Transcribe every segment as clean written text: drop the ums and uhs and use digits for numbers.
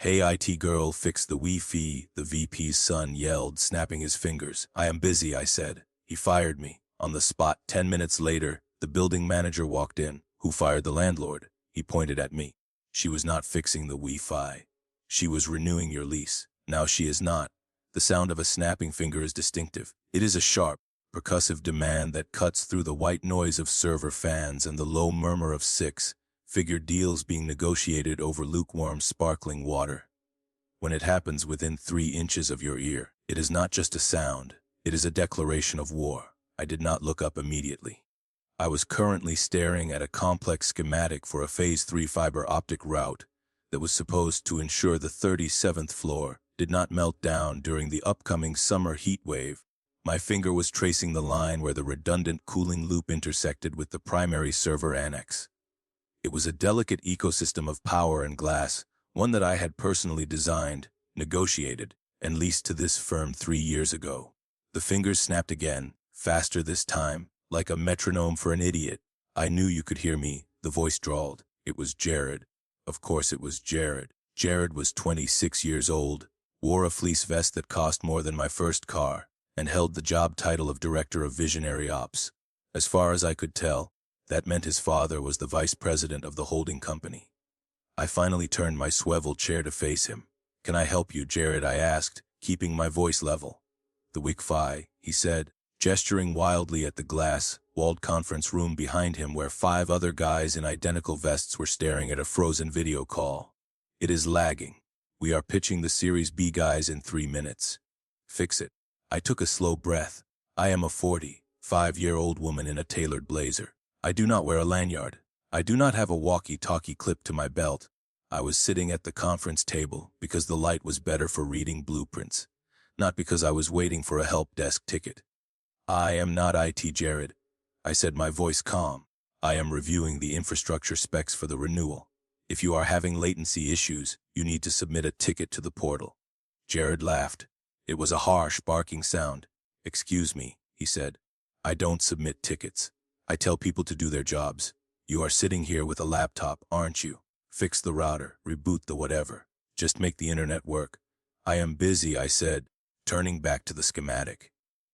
"Hey IT girl, fix the Wi-Fi," the VP's son yelled, snapping his fingers. "I am busy," I said. He fired me. On the spot. 10 minutes later, the building manager walked in. "Who fired the landlord?" He pointed at me. "She was not fixing the Wi-Fi. She was renewing your lease. Now she is not." The sound of a snapping finger is distinctive. It is a sharp, percussive demand that cuts through the white noise of server fans and the low murmur of six-figure deals being negotiated over lukewarm, sparkling water. When it happens within 3 inches of your ear, it is not just a sound, it is a declaration of war. I did not look up immediately. I was currently staring at a complex schematic for a Phase 3 fiber optic route that was supposed to ensure the 37th floor did not melt down during the upcoming summer heat wave. My finger was tracing the line where the redundant cooling loop intersected with the primary server annex. It was a delicate ecosystem of power and glass, one that I had personally designed, negotiated, and leased to this firm 3 years ago. The fingers snapped again, faster this time, like a metronome for an idiot. "I knew you could hear me," the voice drawled. It was Jared. Of course it was Jared. Jared was 26 years old, wore a fleece vest that cost more than my first car, and held the job title of Director of Visionary Ops. As far as I could tell, that meant his father was the vice president of the holding company. I finally turned my swivel chair to face him. "Can I help you, Jared?" I asked, keeping my voice level. "The Wi-Fi," he said, gesturing wildly at the glass-walled conference room behind him where 5 other guys in identical vests were staring at a frozen video call. "It is lagging. We are pitching the Series B guys in 3 minutes. Fix it." I took a slow breath. I am a 45-year-old woman in a tailored blazer. I do not wear a lanyard. I do not have a walkie-talkie clipped to my belt. I was sitting at the conference table because the light was better for reading blueprints, not because I was waiting for a help desk ticket. "I am not IT Jared," I said, my voice calm. "I am reviewing the infrastructure specs for the renewal. If you are having latency issues, you need to submit a ticket to the portal." Jared laughed. It was a harsh, barking sound. "Excuse me," he said. "I don't submit tickets. I tell people to do their jobs. You are sitting here with a laptop, aren't you? Fix the router, reboot the whatever. Just make the internet work." "I am busy," I said, turning back to the schematic.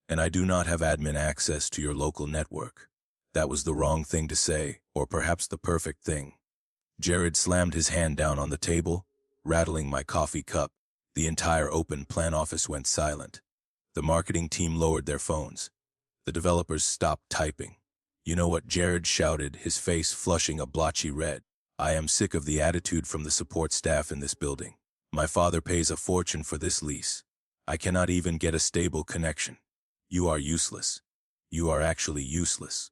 "And I do not have admin access to your local network." That was the wrong thing to say, or perhaps the perfect thing. Jared slammed his hand down on the table, rattling my coffee cup. The entire open plan office went silent. The marketing team lowered their phones. The developers stopped typing. "You know what?" Jared shouted, his face flushing a blotchy red. "I am sick of the attitude from the support staff in this building. My father pays a fortune for this lease. I cannot even get a stable connection. You are useless. You are actually useless."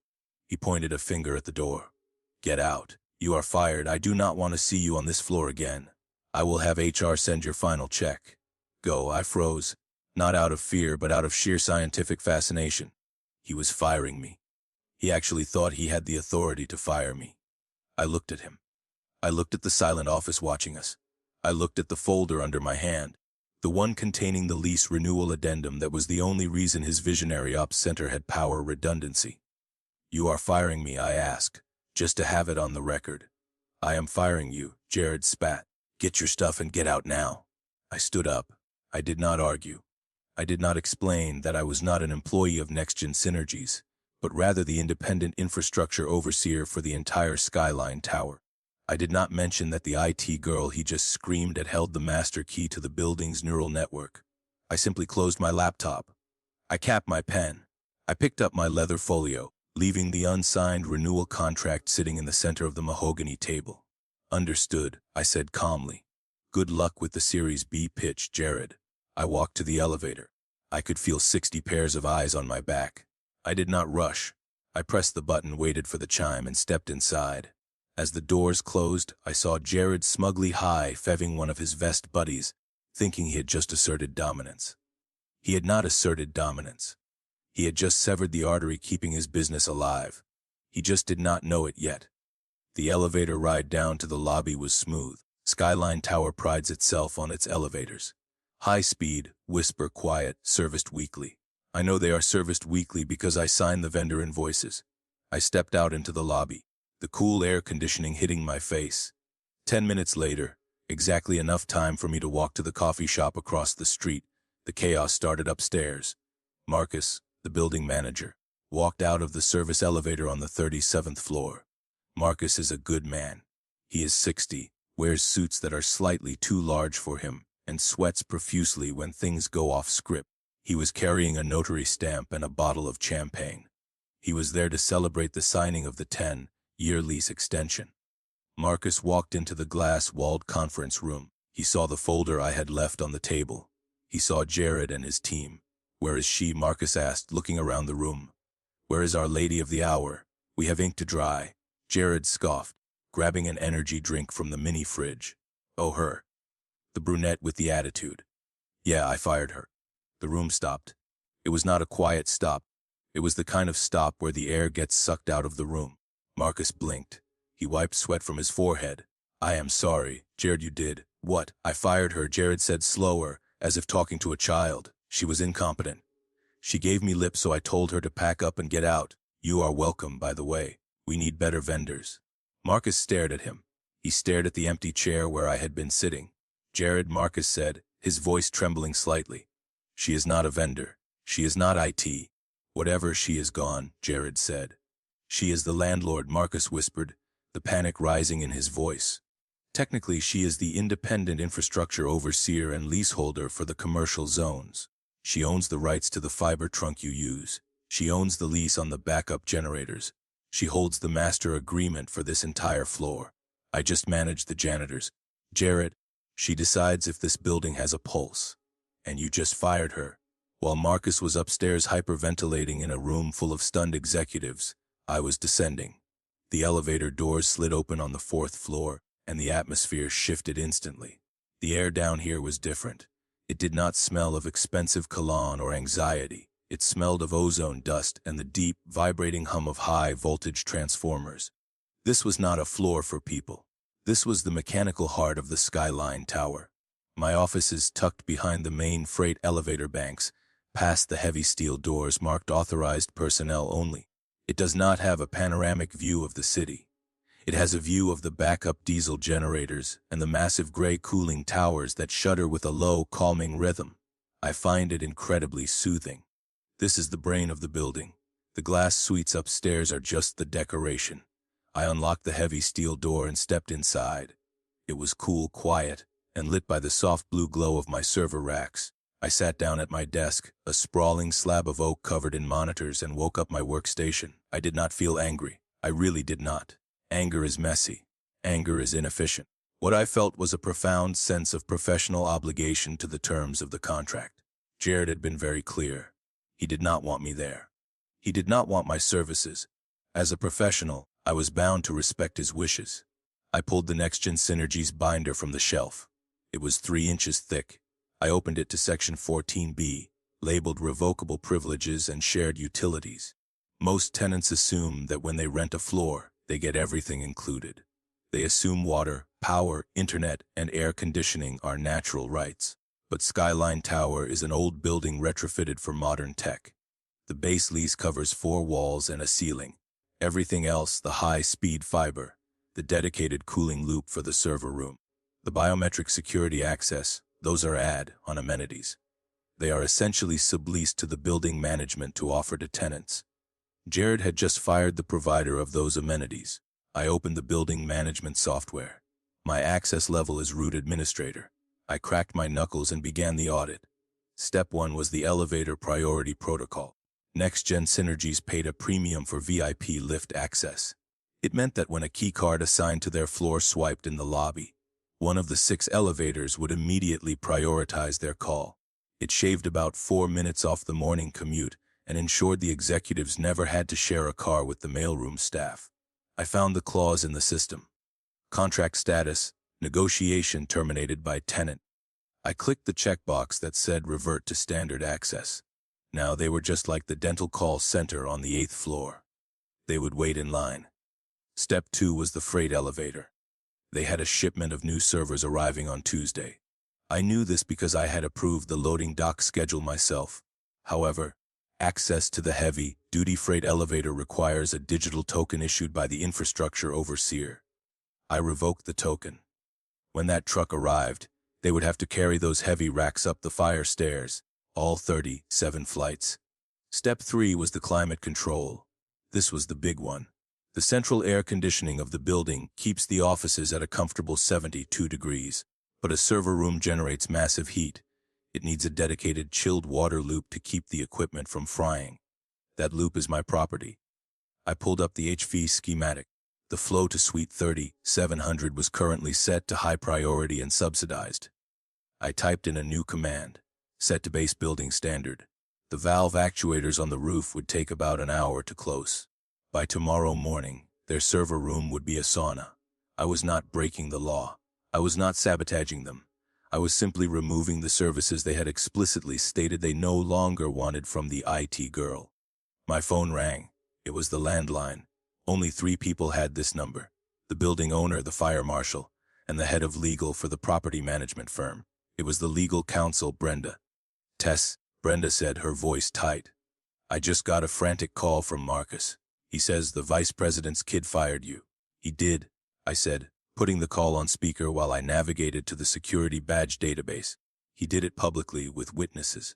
He pointed a finger at the door. "Get out. You are fired. I do not want to see you on this floor again. I will have HR send your final check. Go." I froze, not out of fear but out of sheer scientific fascination. He was firing me. He actually thought he had the authority to fire me. I looked at him. I looked at the silent office watching us. I looked at the folder under my hand, the one containing the lease renewal addendum that was the only reason his Visionary Ops Center had power redundancy. "You are firing me?" I asked, just to have it on the record. "I am firing you," Jared spat. "Get your stuff and get out now." I stood up. I did not argue. I did not explain that I was not an employee of NextGen Synergies, but rather the independent infrastructure overseer for the entire Skyline Tower. I did not mention that the IT girl he just screamed at held the master key to the building's neural network. I simply closed my laptop. I capped my pen. I picked up my leather folio, leaving the unsigned renewal contract sitting in the center of the mahogany table. "Understood," I said calmly. "Good luck with the Series B pitch, Jared." I walked to the elevator. I could feel 60 pairs of eyes on my back. I did not rush. I pressed the button, waited for the chime, and stepped inside. As the doors closed, I saw Jared smugly high-fiving one of his vest buddies, thinking he had just asserted dominance. He had not asserted dominance. He had just severed the artery keeping his business alive. He just did not know it yet. The elevator ride down to the lobby was smooth. Skyline Tower prides itself on its elevators. High speed, whisper quiet, serviced weekly. I know they are serviced weekly because I signed the vendor invoices. I stepped out into the lobby, the cool air conditioning hitting my face. 10 minutes later, Exactly enough time for me to walk to the coffee shop across the street. The chaos started upstairs. Marcus, the building manager, walked out of the service elevator on the 37th floor. Marcus is a good man. He is 60, wears suits that are slightly too large for him, and sweats profusely when things go off script. He was carrying a notary stamp and a bottle of champagne. He was there to celebrate the signing of the 10-year lease extension. Marcus walked into the glass-walled conference room. He saw the folder I had left on the table. He saw Jared and his team. "Where is she?" Marcus asked, looking around the room. "Where is Our Lady of the Hour? We have ink to dry." Jared scoffed, grabbing an energy drink from the mini fridge. "Oh, her. The brunette with the attitude. Yeah, I fired her." The room stopped. It was not a quiet stop. It was the kind of stop where the air gets sucked out of the room. Marcus blinked. He wiped sweat from his forehead. "I am sorry, Jared, you did." "What?" "I fired her," Jared said slower, as if talking to a child. "She was incompetent. She gave me lip, so I told her to pack up and get out." "You are welcome, by the way. We need better vendors." Marcus stared at him. He stared at the empty chair where I had been sitting. "Jared," Marcus said, his voice trembling slightly. "She is not a vendor. She is not IT. Whatever she is gone," Jared said. "She is the landlord," Marcus whispered, the panic rising in his voice. "Technically, she is the independent infrastructure overseer and leaseholder for the commercial zones. She owns the rights to the fiber trunk you use. She owns the lease on the backup generators. She holds the master agreement for this entire floor. I just manage the janitors. Jared, she decides if this building has a pulse. And you just fired her." While Marcus was upstairs hyperventilating in a room full of stunned executives, I was descending. The elevator doors slid open on the 4th floor, and the atmosphere shifted instantly. The air down here was different. It did not smell of expensive cologne or anxiety. It smelled of ozone dust and the deep, vibrating hum of high-voltage transformers. This was not a floor for people. This was the mechanical heart of the Skyline Tower. My office is tucked behind the main freight elevator banks, past the heavy steel doors marked authorized personnel only. It does not have a panoramic view of the city. It has a view of the backup diesel generators and the massive gray cooling towers that shudder with a low, calming rhythm. I find it incredibly soothing. This is the brain of the building. The glass suites upstairs are just the decoration. I unlocked the heavy steel door and stepped inside. It was cool, quiet, and lit by the soft blue glow of my server racks. I sat down at my desk, a sprawling slab of oak covered in monitors, and woke up my workstation. I did not feel angry. I really did not. Anger is messy. Anger is inefficient. What I felt was a profound sense of professional obligation to the terms of the contract. Jared had been very clear. He did not want me there. He did not want my services. As a professional, I was bound to respect his wishes. I pulled the NextGen Synergies binder from the shelf. It was 3 inches thick. I opened it to Section 14B, labeled Revocable Privileges and Shared Utilities. Most tenants assume that when they rent a floor, they get everything included. They assume water, power, internet, and air conditioning are natural rights. But Skyline Tower is an old building retrofitted for modern tech. The base lease covers 4 walls and a ceiling. Everything else, the high-speed fiber, the dedicated cooling loop for the server room, the biometric security access, those are add-on amenities. They are essentially subleased to the building management to offer to tenants. Jared had just fired the provider of those amenities. I opened the building management software. My access level is root administrator. I cracked my knuckles and began the audit. Step 1 was the elevator priority protocol. NextGen Synergies paid a premium for VIP lift access. It meant that when a keycard assigned to their floor swiped in the lobby, one of the 6 elevators would immediately prioritize their call. It shaved about 4 minutes off the morning commute and ensured the executives never had to share a car with the mailroom staff. I found the clause in the system. Contract status, negotiation terminated by tenant. I clicked the checkbox that said revert to standard access. Now they were just like the dental call center on the 8th floor. They would wait in line. Step 2 was the freight elevator. They had a shipment of new servers arriving on Tuesday. I knew this because I had approved the loading dock schedule myself. However, access to the heavy-duty freight elevator requires a digital token issued by the infrastructure overseer. I revoked the token. When that truck arrived, they would have to carry those heavy racks up the fire stairs, all 37 flights. Step 3 was the climate control. This was the big one. The central air conditioning of the building keeps the offices at a comfortable 72 degrees, but a server room generates massive heat. It needs a dedicated chilled water loop to keep the equipment from frying. That loop is my property. I pulled up the HV schematic. The flow to Suite 3700 was currently set to high priority and subsidized. I typed in a new command, set to base building standard. The valve actuators on the roof would take about an hour to close. By tomorrow morning, their server room would be a sauna. I was not breaking the law. I was not sabotaging them. I was simply removing the services they had explicitly stated they no longer wanted from the IT girl. My phone rang. It was the landline. Only 3 people had this number: the building owner, the fire marshal, and the head of legal for the property management firm. It was the legal counsel, Brenda. "Tess," Brenda said, her voice tight. "I just got a frantic call from Marcus. He says the vice president's kid fired you." "He did," I said, putting the call on speaker while I navigated to the security badge database. "He did it publicly with witnesses.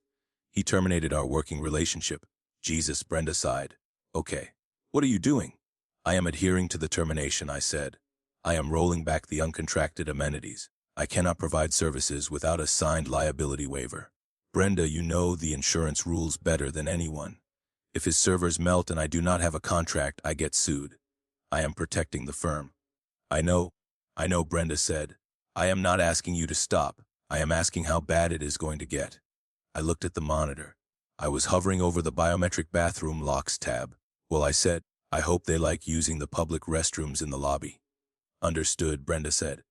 He terminated our working relationship." "Jesus," Brenda sighed. "Okay. What are you doing?" "I am adhering to the termination," I said. "I am rolling back the uncontracted amenities. I cannot provide services without a signed liability waiver." "Brenda, you know the insurance rules better than anyone. If his servers melt and I do not have a contract, I get sued. I am protecting the firm." I know, Brenda said. "I am not asking you to stop. I am asking how bad it is going to get." I looked at the monitor. I was hovering over the biometric bathroom locks tab. "Well," I said, "I hope they like using the public restrooms in the lobby." "Understood," Brenda said.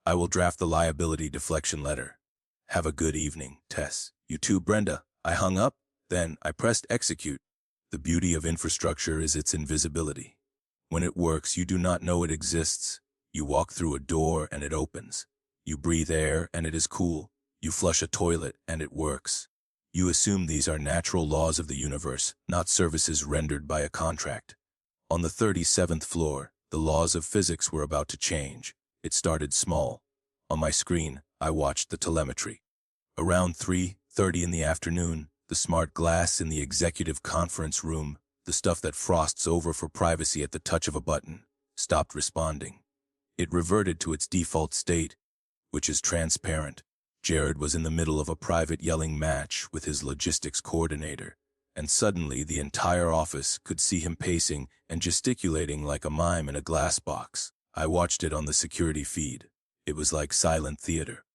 "I will draft the liability deflection letter." "Have a good evening, Tess." "You too, Brenda." I hung up. Then I pressed execute. The beauty of infrastructure is its invisibility. When it works, you do not know it exists. You walk through a door and it opens. You breathe air and it is cool. You flush a toilet and it works. You assume these are natural laws of the universe, not services rendered by a contract. On the 37th floor, the laws of physics were about to change. It started small. On my screen, I watched the telemetry. Around 3:30 in the afternoon, the smart glass in the executive conference room, the stuff that frosts over for privacy at the touch of a button, stopped responding. It reverted to its default state, which is transparent. Jared was in the middle of a private yelling match with his logistics coordinator, and suddenly the entire office could see him pacing and gesticulating like a mime in a glass box. I watched it on the security feed. It was like silent theater.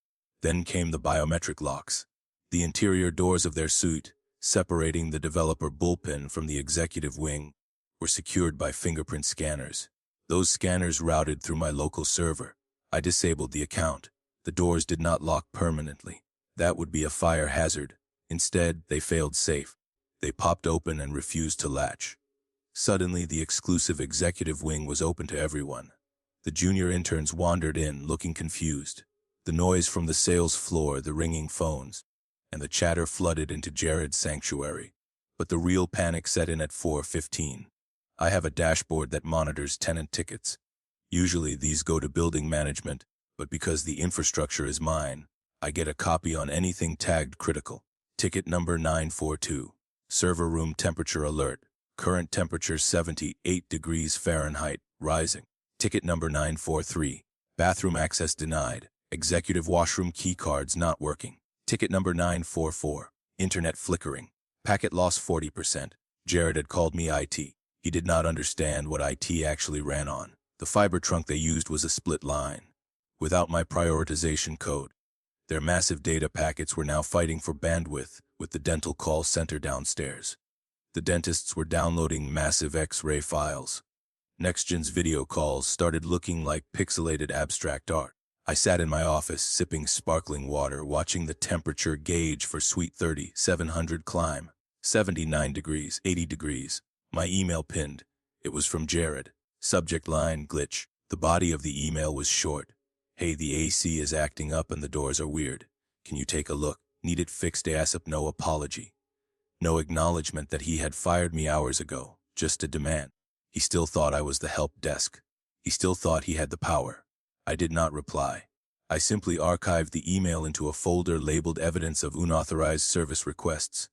Then came the biometric locks. The interior doors of their suite, separating the developer bullpen from the executive wing, were secured by fingerprint scanners. Those scanners routed through my local server. I disabled the account. The doors did not lock permanently. That would be a fire hazard. Instead, they failed safe. They popped open and refused to latch. Suddenly, the exclusive executive wing was open to everyone. The junior interns wandered in, looking confused. The noise from the sales floor, the ringing phones, and the chatter flooded into Jared's sanctuary. But the real panic set in at 4:15. I have a dashboard that monitors tenant tickets. Usually these go to building management, but because the infrastructure is mine, I get a copy on anything tagged critical. Ticket number 942. Server room temperature alert. Current temperature 78 degrees Fahrenheit, rising. Ticket number 943. Bathroom access denied. Executive washroom key cards not working. Ticket number 944. Internet flickering. Packet loss 40%. Jared had called me IT. He did not understand what IT actually ran on. The fiber trunk they used was a split line. Without my prioritization code, their massive data packets were now fighting for bandwidth with the dental call center downstairs. The dentists were downloading massive X-ray files. NextGen's video calls started looking like pixelated abstract art. I sat in my office, sipping sparkling water, watching the temperature gauge for Suite 3700 climb. 79 degrees, 80 degrees. My email pinned. It was from Jared. Subject line, glitch. The body of the email was short. "Hey, the AC is acting up and the doors are weird. Can you take a look? Need it fixed ASAP." No apology. No acknowledgement that he had fired me hours ago. Just a demand. He still thought I was the help desk. He still thought he had the power. I did not reply. I simply archived the email into a folder labeled evidence of unauthorized service requests.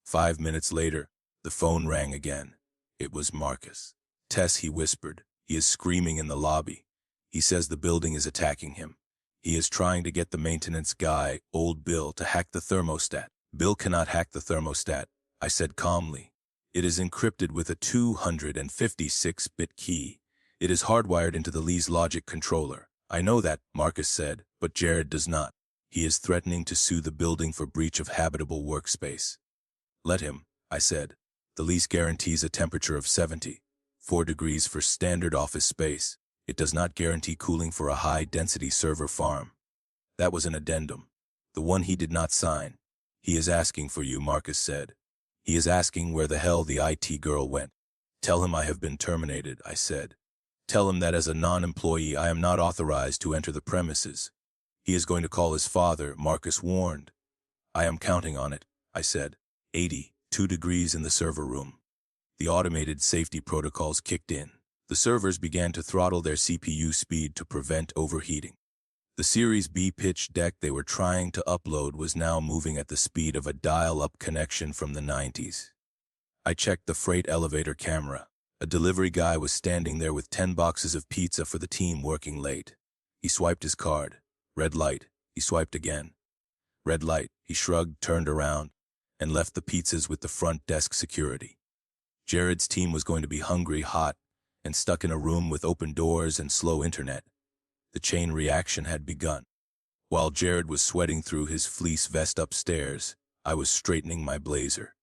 5 minutes later, the phone rang again. It was Marcus. "Tess," he whispered. "He is screaming in the lobby. He says the building is attacking him. He is trying to get the maintenance guy, old Bill, to hack the thermostat." "Bill cannot hack the thermostat," I said calmly. "It is encrypted with a 256-bit key. It is hardwired into the Lee's logic controller." "I know that," Marcus said, "but Jared does not. He is threatening to sue the building for breach of habitable workspace." "Let him," I said. "The lease guarantees a temperature of 74 degrees for standard office space. It does not guarantee cooling for a high-density server farm." That was an addendum, the one he did not sign. "He is asking for you," Marcus said. "He is asking where the hell the IT girl went." "Tell him I have been terminated," I said. "Tell him that as a non-employee I am not authorized to enter the premises." "He is going to call his father," Marcus warned. "I am counting on it," I said. 82 degrees in the server room. The automated safety protocols kicked in. The servers began to throttle their CPU speed to prevent overheating. The Series B pitch deck they were trying to upload was now moving at the speed of a dial-up connection from the 90s. I checked the freight elevator camera. A delivery guy was standing there with 10 boxes of pizza for the team working late. He swiped his card. Red light. He swiped again. Red light. He shrugged, turned around, and left the pizzas with the front desk security. Jared's team was going to be hungry, hot, and stuck in a room with open doors and slow internet. The chain reaction had begun. While Jared was sweating through his fleece vest upstairs, I was straightening my blazer.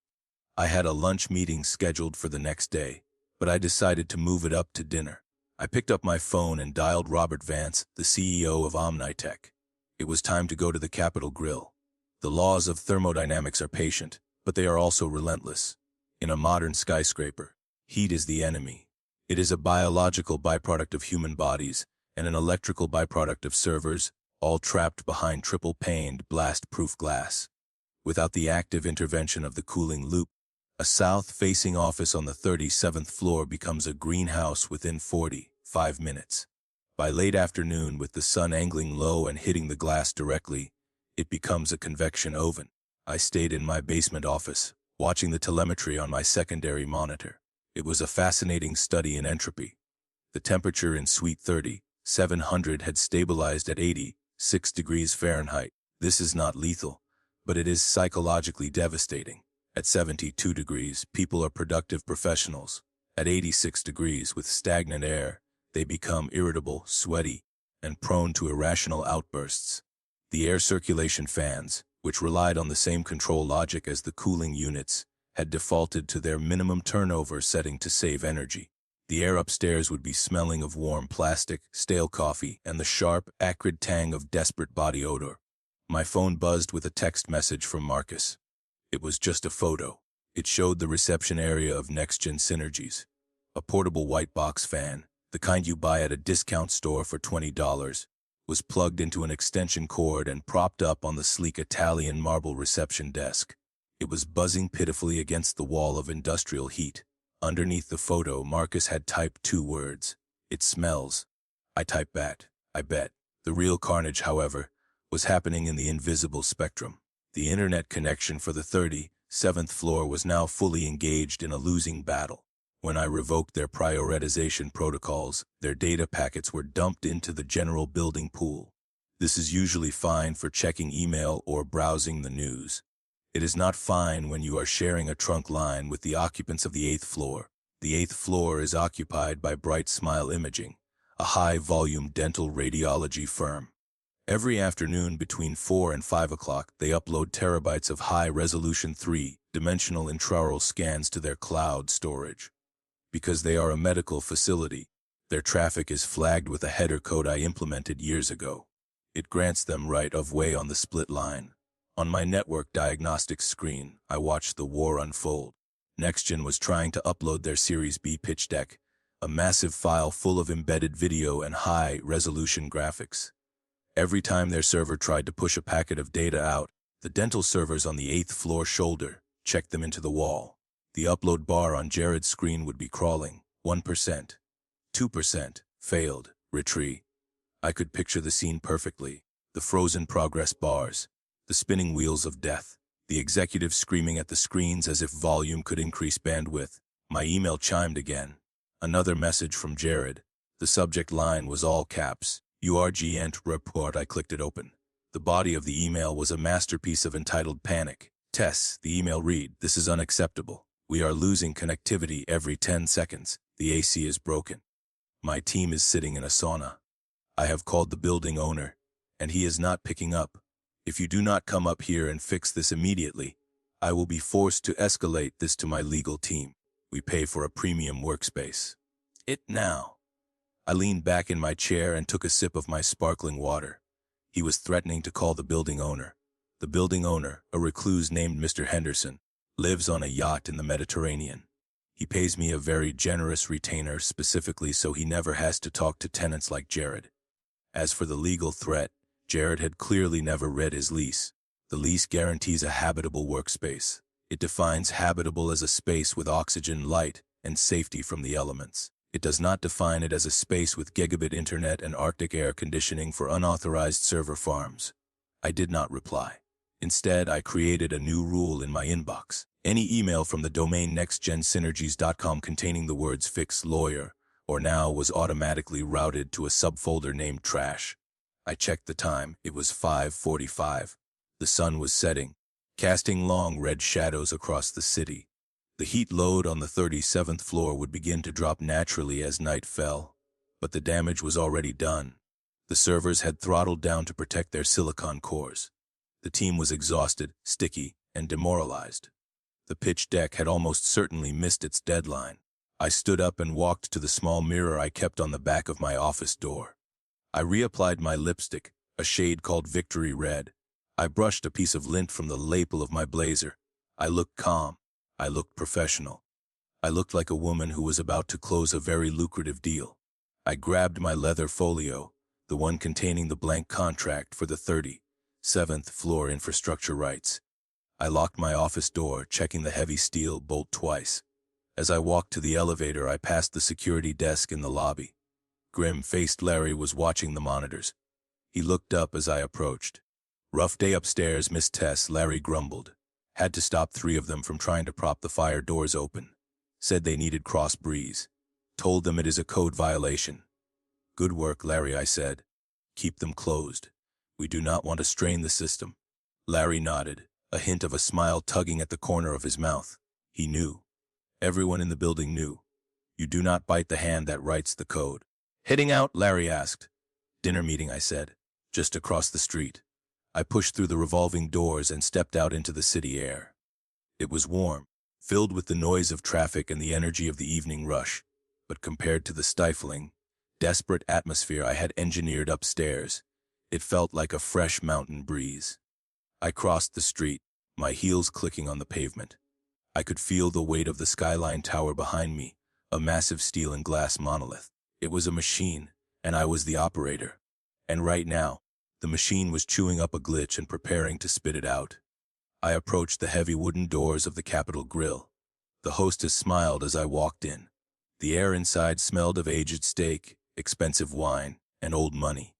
I had a lunch meeting scheduled for the next day, but I decided to move it up to dinner. I picked up my phone and dialed Robert Vance, the CEO of Omnitech. It was time to go to the Capitol Grill. The laws of thermodynamics are patient, but they are also relentless. In a modern skyscraper, heat is the enemy. It is a biological byproduct of human bodies and an electrical byproduct of servers, all trapped behind triple-paned, blast-proof glass. Without the active intervention of the cooling loop, a south-facing office on the 37th floor becomes a greenhouse within 45 minutes. By late afternoon, with the sun angling low and hitting the glass directly, it becomes a convection oven. I stayed in my basement office, watching the telemetry on my secondary monitor. It was a fascinating study in entropy. The temperature in Suite 700 had stabilized at 86 degrees Fahrenheit. This is not lethal, but it is psychologically devastating. At 72 degrees, people are productive professionals. At 86 degrees, with stagnant air, they become irritable, sweaty, and prone to irrational outbursts. The air circulation fans, which relied on the same control logic as the cooling units, had defaulted to their minimum turnover setting to save energy. The air upstairs would be smelling of warm plastic, stale coffee, and the sharp, acrid tang of desperate body odor. My phone buzzed with a text message from Marcus. It was just a photo. It showed the reception area of NextGen Synergies. A portable white box fan, the kind you buy at a discount store for $20, was plugged into an extension cord and propped up on the sleek Italian marble reception desk. It was buzzing pitifully against the wall of industrial heat. Underneath the photo, Marcus had typed 2 words. "It smells." I typed back, "I bet." The real carnage, however, was happening in the invisible spectrum. The internet connection for the 37th floor was now fully engaged in a losing battle. When I revoked their prioritization protocols, their data packets were dumped into the general building pool. This is usually fine for checking email or browsing the news. It is not fine when you are sharing a trunk line with the occupants of the 8th floor. The 8th floor is occupied by Bright Smile Imaging, a high-volume dental radiology firm. Every afternoon between 4 and 5 o'clock, they upload terabytes of high-resolution 3-dimensional intraoral scans to their cloud storage. Because they are a medical facility, their traffic is flagged with a header code I implemented years ago. It grants them right of way on the split line. On my network diagnostics screen, I watched the war unfold. NextGen was trying to upload their Series B pitch deck, a massive file full of embedded video and high-resolution graphics. Every time their server tried to push a packet of data out, the dental servers on the 8th floor shoulder checked them into the wall. The upload bar on Jared's screen would be crawling. 1%, 2%, failed, retrieve. I could picture the scene perfectly. The frozen progress bars, the spinning wheels of death, the executive screaming at the screens as if volume could increase bandwidth. My email chimed again. Another message from Jared. The subject line was all caps. Urgent report. I clicked it open. The body of the email was a masterpiece of entitled panic. Tess, the email read, "This is unacceptable. We are losing connectivity every 10 seconds. The AC is broken. My team is sitting in a sauna. I have called the building owner, and he is not picking up. If you do not come up here and fix this immediately, I will be forced to escalate this to my legal team. We pay for a premium workspace. It now." I leaned back in my chair and took a sip of my sparkling water. He was threatening to call the building owner. The building owner, a recluse named Mr. Henderson, lives on a yacht in the Mediterranean. He pays me a very generous retainer specifically so he never has to talk to tenants like Jared. As for the legal threat, Jared had clearly never read his lease. The lease guarantees a habitable workspace. It defines habitable as a space with oxygen, light, and safety from the elements. It does not define it as a space with gigabit internet and Arctic air conditioning for unauthorized server farms. I did not reply. Instead, I created a new rule in my inbox. Any email from the domain nextgensynergies.com containing the words "fix lawyer" or "now" was automatically routed to a subfolder named trash. I checked the time. It was 5:45. The sun was setting, casting long red shadows across the city. The heat load on the 37th floor would begin to drop naturally as night fell, but the damage was already done. The servers had throttled down to protect their silicon cores. The team was exhausted, sticky, and demoralized. The pitch deck had almost certainly missed its deadline. I stood up and walked to the small mirror I kept on the back of my office door. I reapplied my lipstick, a shade called Victory Red. I brushed a piece of lint from the lapel of my blazer. I looked calm. I looked professional. I looked like a woman who was about to close a very lucrative deal. I grabbed my leather folio, the one containing the blank contract for the 37th floor infrastructure rights. I locked my office door, checking the heavy steel bolt twice. As I walked to the elevator, I passed the security desk in the lobby. Grim-faced Larry was watching the monitors. He looked up as I approached. "Rough day upstairs, Miss Tess," Larry grumbled. "Had to stop 3 of them from trying to prop the fire doors open. Said they needed cross breeze. Told them it is a code violation." "Good work, Larry," I said. "Keep them closed. We do not want to strain the system." Larry nodded, a hint of a smile tugging at the corner of his mouth. He knew. Everyone in the building knew. You do not bite the hand that writes the code. "Heading out?" Larry asked. "Dinner meeting," I said. "Just across the street." I pushed through the revolving doors and stepped out into the city air. It was warm, filled with the noise of traffic and the energy of the evening rush, but compared to the stifling, desperate atmosphere I had engineered upstairs, it felt like a fresh mountain breeze. I crossed the street, my heels clicking on the pavement. I could feel the weight of the Skyline Tower behind me, a massive steel and glass monolith. It was a machine, and I was the operator. And right now, the machine was chewing up a glitch and preparing to spit it out. I approached the heavy wooden doors of the Capitol Grill. The hostess smiled as I walked in. The air inside smelled of aged steak, expensive wine, and old money.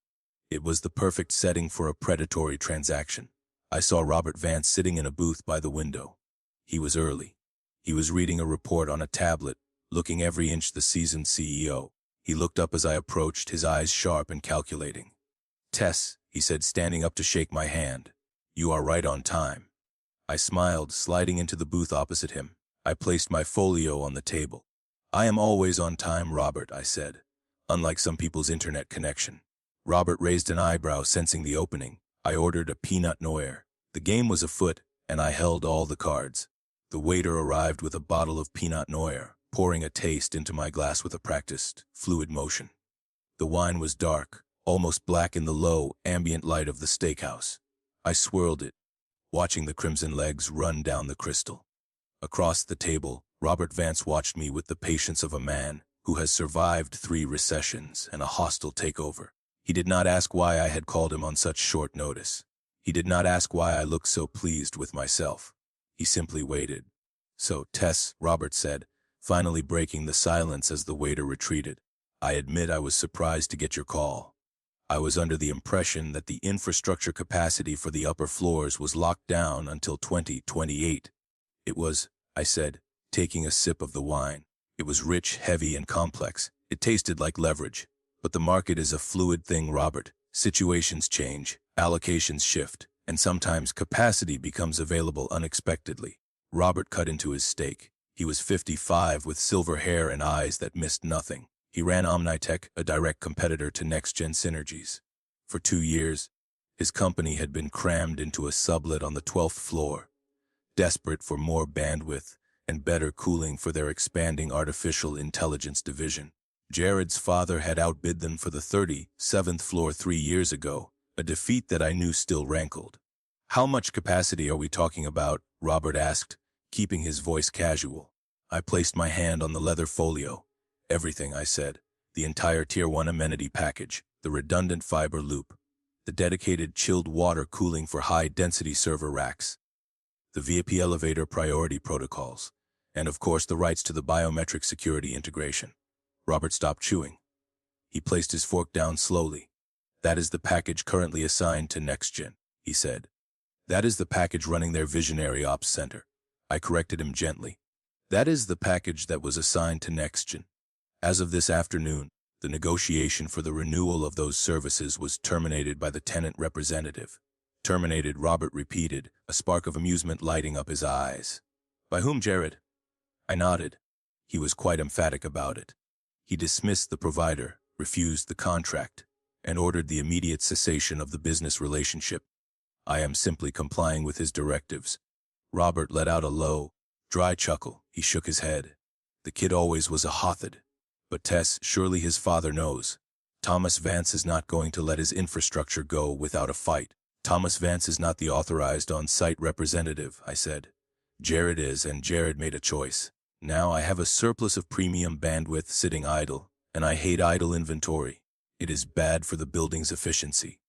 It was the perfect setting for a predatory transaction. I saw Robert Vance sitting in a booth by the window. He was early. He was reading a report on a tablet, looking every inch the seasoned CEO. He looked up as I approached, his eyes sharp and calculating. "Tess," he said, standing up to shake my hand. "You are right on time." I smiled, sliding into the booth opposite him. I placed my folio on the table. "I am always on time, Robert," I said, unlike some people's internet connection. Robert raised an eyebrow, sensing the opening. I ordered a peanut noir. The game was afoot, and I held all the cards. The waiter arrived with a bottle of Pinot Noir, pouring a taste into my glass with a practiced, fluid motion. The wine was dark, almost black in the low, ambient light of the steakhouse. I swirled it, watching the crimson legs run down the crystal. Across the table, Robert Vance watched me with the patience of a man who has survived 3 recessions and a hostile takeover. He did not ask why I had called him on such short notice. He did not ask why I looked so pleased with myself. He simply waited. "So, Tess," Robert said, finally breaking the silence as the waiter retreated. "I admit I was surprised to get your call. I was under the impression that the infrastructure capacity for the upper floors was locked down until 2028. It was, I said, taking a sip of the wine. It was rich, heavy, and complex. It tasted like leverage. But the market is a fluid thing, Robert. Situations change, allocations shift, and sometimes capacity becomes available unexpectedly. Robert cut into his steak. He was 55 with silver hair and eyes that missed nothing. He ran Omnitech, a direct competitor to next-gen Synergies. For 2 years, his company had been crammed into a sublet on the 12th floor, desperate for more bandwidth and better cooling for their expanding artificial intelligence division. Jared's father had outbid them for the 37th floor 3 years ago, a defeat that I knew still rankled. "How much capacity are we talking about?" Robert asked, keeping his voice casual. I placed my hand on the leather folio. "Everything," I said. "The entire Tier 1 amenity package, the redundant fiber loop, the dedicated chilled water cooling for high-density server racks, the VIP elevator priority protocols, and of course the rights to the biometric security integration." Robert stopped chewing. He placed his fork down slowly. "That is the package currently assigned to NextGen," he said. "That is the package running their visionary ops center." I corrected him gently. "That is the package that was assigned to NextGen. As of this afternoon, the negotiation for the renewal of those services was terminated by the tenant representative." "Terminated," Robert repeated, a spark of amusement lighting up his eyes. "By whom, Jared?" I nodded. He was quite emphatic about it. He dismissed the provider, refused the contract, and ordered the immediate cessation of the business relationship. "I am simply complying with his directives." Robert let out a low, dry chuckle. He shook his head. "The kid always was a hothead. But Tess, surely his father knows. Thomas Vance is not going to let his infrastructure go without a fight." "Thomas Vance is not the authorized on-site representative," I said. "Jared is, and Jared made a choice. Now I have a surplus of premium bandwidth sitting idle, and I hate idle inventory. It is bad for the building's efficiency."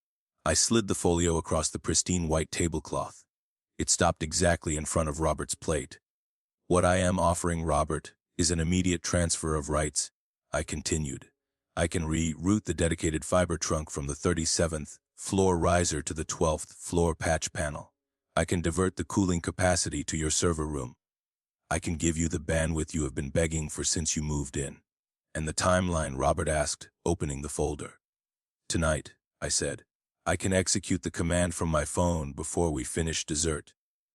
I slid the folio across the pristine white tablecloth. It stopped exactly in front of Robert's plate. "What I am offering, Robert, is an immediate transfer of rights," I continued. "I can re-route the dedicated fiber trunk from the 37th floor riser to the 12th floor patch panel. I can divert the cooling capacity to your server room. I can give you the bandwidth you have been begging for since you moved in." "And the timeline?" Robert asked, opening the folder. "Tonight," I said. "I can execute the command from my phone before we finish dessert."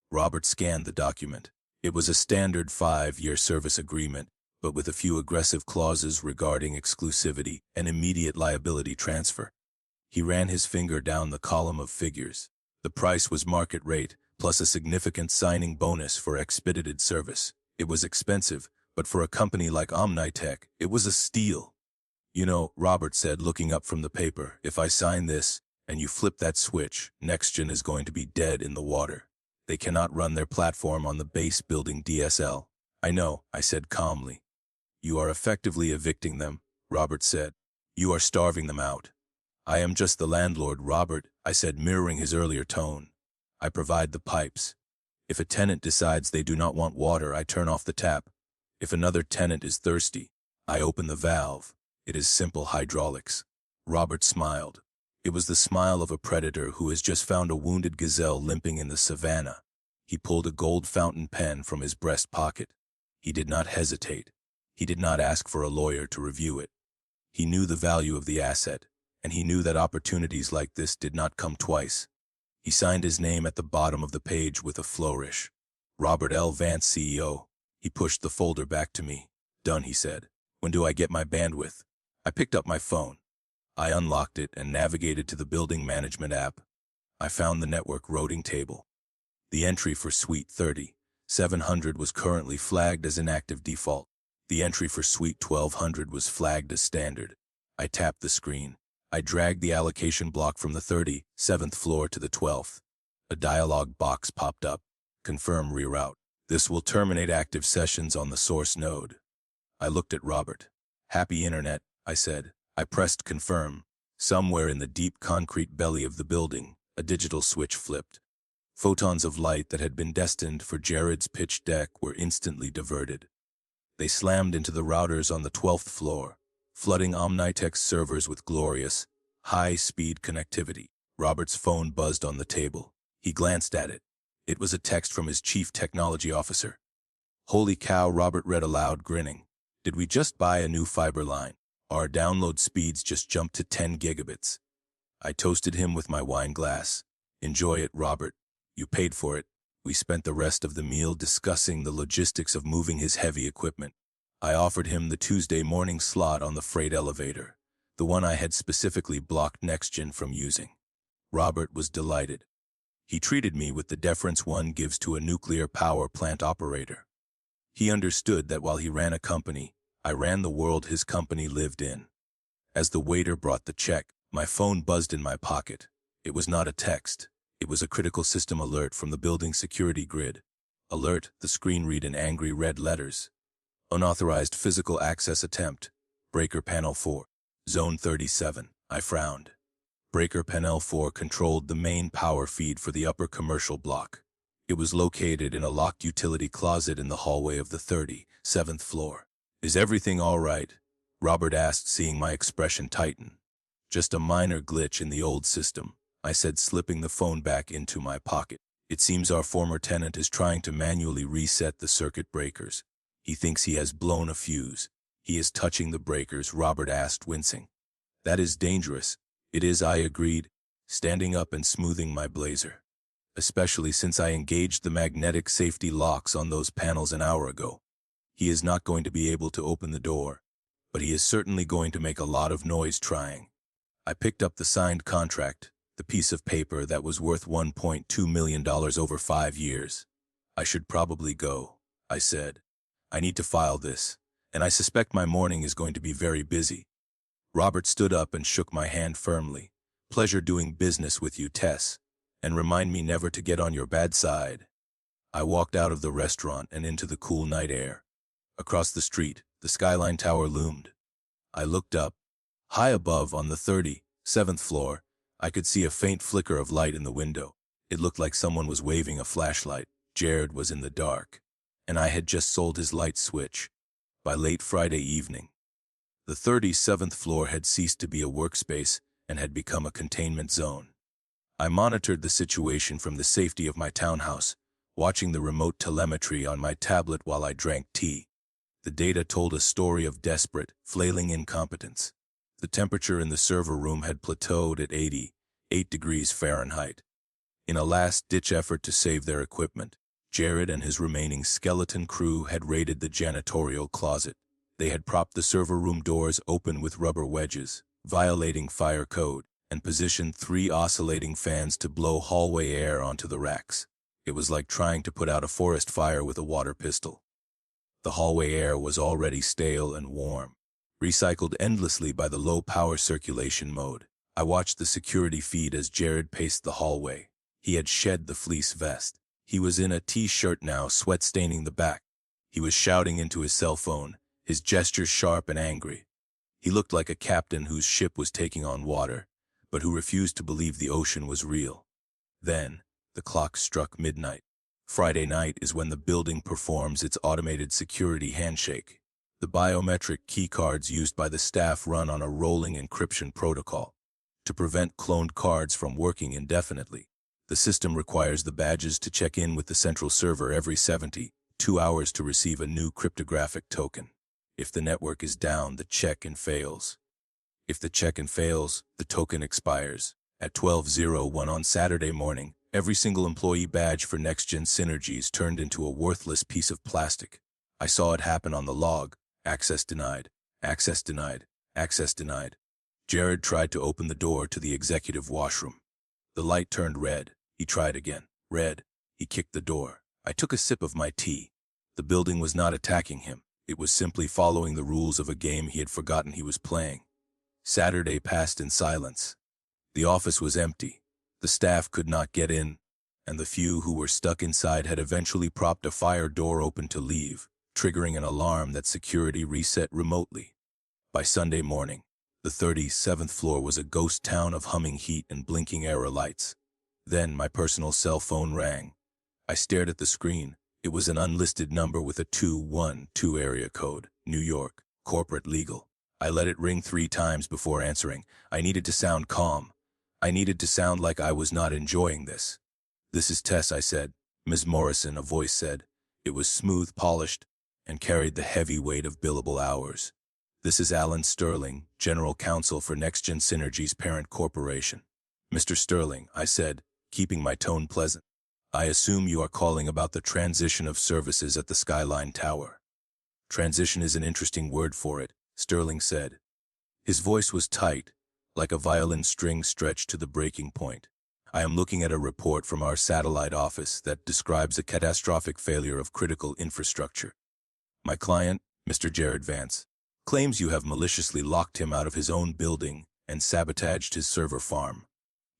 Robert scanned the document. It was a standard 5-year service agreement, but with a few aggressive clauses regarding exclusivity and immediate liability transfer. He ran his finger down the column of figures. The price was market rate, plus a significant signing bonus for expedited service. It was expensive, but for a company like Omnitech, it was a steal. "You know," Robert said, looking up from the paper, "if I sign this, and you flip that switch, NextGen is going to be dead in the water. They cannot run their platform on the base building DSL." "I know," I said calmly. "You are effectively evicting them," Robert said. "You are starving them out." "I am just the landlord, Robert," I said, mirroring his earlier tone. "I provide the pipes. If a tenant decides they do not want water, I turn off the tap. If another tenant is thirsty, I open the valve. It is simple hydraulics." Robert smiled. It was the smile of a predator who has just found a wounded gazelle limping in the savannah. He pulled a gold fountain pen from his breast pocket. He did not hesitate. He did not ask for a lawyer to review it. He knew the value of the asset, and he knew that opportunities like this did not come twice. He signed his name at the bottom of the page with a flourish. "Robert L. Vance, CEO." He pushed the folder back to me. "Done," he said. "When do I get my bandwidth?" I picked up my phone. I unlocked it and navigated to the building management app. I found the network routing table. The entry for Suite 3700 was currently flagged as inactive default. The entry for Suite 1200 was flagged as standard. I tapped the screen. I dragged the allocation block from the 37th floor to the 12th. A dialog box popped up. "Confirm reroute. This will terminate active sessions on the source node." I looked at Robert. "Happy internet," I said. I pressed confirm. Somewhere in the deep concrete belly of the building, a digital switch flipped. Photons of light that had been destined for Jared's pitch deck were instantly diverted. They slammed into the routers on the 12th floor, flooding Omnitech's servers with glorious, High-speed connectivity. Robert's phone buzzed on the table. He glanced at it. It was a text from his chief technology officer. "Holy cow," Robert read aloud, grinning. "Did we just buy a new fiber line? Our download speeds just jumped to 10 gigabits. I toasted him with my wine glass. "Enjoy it, Robert. You paid for it." We spent the rest of the meal discussing the logistics of moving his heavy equipment. I offered him the Tuesday morning slot on the freight elevator, the one I had specifically blocked NextGen from using. Robert was delighted. He treated me with the deference one gives to a nuclear power plant operator. He understood that while he ran a company, I ran the world his company lived in. As the waiter brought the check, my phone buzzed in my pocket. It was not a text. It was a critical system alert from the building security grid. Alert, the screen read in angry red letters. Unauthorized physical access attempt. Breaker panel 4. Zone 37. I frowned. Breaker panel 4 controlled the main power feed for the upper commercial block. It was located in a locked utility closet in the hallway of the 37th floor. "Is everything all right?" Robert asked, seeing my expression tighten. "Just a minor glitch in the old system," I said, slipping the phone back into my pocket. "It seems our former tenant is trying to manually reset the circuit breakers. He thinks he has blown a fuse." "He is touching the breakers?" Robert asked, wincing. "That is dangerous." "It is," I agreed, standing up and smoothing my blazer. "Especially since I engaged the magnetic safety locks on those panels an hour ago. He is not going to be able to open the door, but he is certainly going to make a lot of noise trying." I picked up the signed contract, the piece of paper that was worth $1.2 million over 5 years. "I should probably go," I said. "I need to file this, and I suspect my morning is going to be very busy." Robert stood up and shook my hand firmly. "Pleasure doing business with you, Tess, and remind me never to get on your bad side." I walked out of the restaurant and into the cool night air. Across the street, the Skyline Tower loomed. I looked up. High above, on the 37th floor, I could see a faint flicker of light in the window. It looked like someone was waving a flashlight. Jared was in the dark, and I had just sold his light switch. By late Friday evening, the 37th floor had ceased to be a workspace and had become a containment zone. I monitored the situation from the safety of my townhouse, watching the remote telemetry on my tablet while I drank tea. The data told a story of desperate, flailing incompetence. The temperature in the server room had plateaued at 88 degrees Fahrenheit. In a last-ditch effort to save their equipment, Jared and his remaining skeleton crew had raided the janitorial closet. They had propped the server room doors open with rubber wedges, violating fire code, and positioned 3 oscillating fans to blow hallway air onto the racks. It was like trying to put out a forest fire with a water pistol. The hallway air was already stale and warm, recycled endlessly by the low-power circulation mode. I watched the security feed as Jared paced the hallway. He had shed the fleece vest. He was in a t-shirt now, sweat staining the back. He was shouting into his cell phone, his gestures sharp and angry. He looked like a captain whose ship was taking on water, but who refused to believe the ocean was real. Then, the clock struck midnight. Friday night is when the building performs its automated security handshake. The biometric keycards used by the staff run on a rolling encryption protocol to prevent cloned cards from working indefinitely. The system requires the badges to check in with the central server every 72 hours to receive a new cryptographic token. If the network is down, the check-in fails. If the check-in fails, the token expires. At 12:01 on Saturday morning, every single employee badge for NextGen Synergies turned into a worthless piece of plastic. I saw it happen on the log. Access denied. Access denied. Access denied. Jared tried to open the door to the executive washroom. The light turned red. He tried again. Red. He kicked the door. I took a sip of my tea. The building was not attacking him. It was simply following the rules of a game he had forgotten he was playing. Saturday passed in silence. The office was empty. The staff could not get in, and the few who were stuck inside had eventually propped a fire door open to leave, triggering an alarm that security reset remotely. By Sunday morning, the 37th floor was a ghost town of humming heat and blinking error lights. Then my personal cell phone rang. I stared at the screen. It was an unlisted number with a 212 area code, New York, corporate legal. I let it ring 3 times before answering. I needed to sound calm. I needed to sound like I was not enjoying this. "This is Tess," I said. "Ms. Morrison," a voice said. It was smooth, polished, and carried the heavy weight of billable hours. "This is Alan Sterling, General Counsel for NextGen Synergy's parent corporation." "Mr. Sterling," I said, keeping my tone pleasant. "I assume you are calling about the transition of services at the Skyline Tower." "Transition is an interesting word for it," Sterling said. His voice was tight, like a violin string stretched to the breaking point. "I am looking at a report from our satellite office that describes a catastrophic failure of critical infrastructure. My client, Mr. Jared Vance, claims you have maliciously locked him out of his own building and sabotaged his server farm.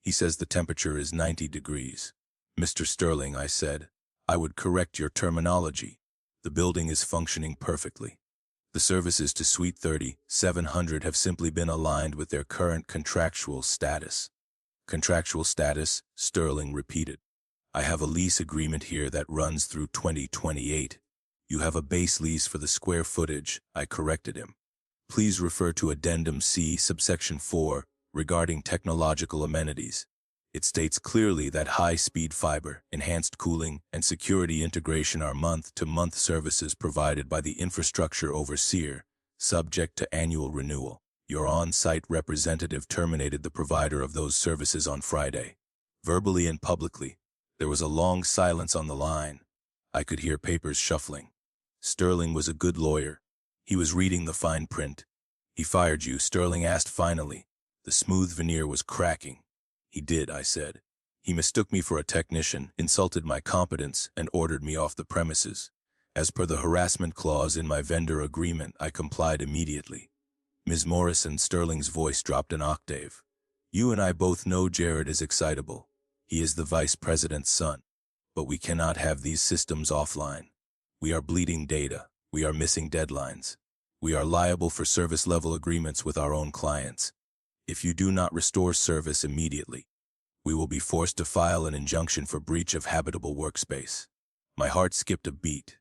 He says the temperature is 90 degrees. "Mr. Sterling," I said, "I would correct your terminology. The building is functioning perfectly. The services to Suite 30-700 have simply been aligned with their current contractual status." "Contractual status," Sterling repeated. "I have a lease agreement here that runs through 2028. You have a base lease for the square footage," I corrected him. "Please refer to Addendum C, subsection 4, regarding technological amenities. It states clearly that high-speed fiber, enhanced cooling, and security integration are month-to-month services provided by the infrastructure overseer, subject to annual renewal. Your on-site representative terminated the provider of those services on Friday." Verbally and publicly, there was a long silence on the line. I could hear papers shuffling. Sterling was a good lawyer. He was reading the fine print. "He fired you?" Sterling asked finally. The smooth veneer was cracking. "He did," I said. "He mistook me for a technician, insulted my competence, and ordered me off the premises. As per the harassment clause in my vendor agreement, I complied immediately." Ms. Morrison, Sterling's voice dropped an octave. "You and I both know Jared is excitable. He is the vice president's son. But we cannot have these systems offline. We are bleeding data. We are missing deadlines. We are liable for service-level agreements with our own clients. If you do not restore service immediately, we will be forced to file an injunction for breach of habitable workspace." My heart skipped a beat.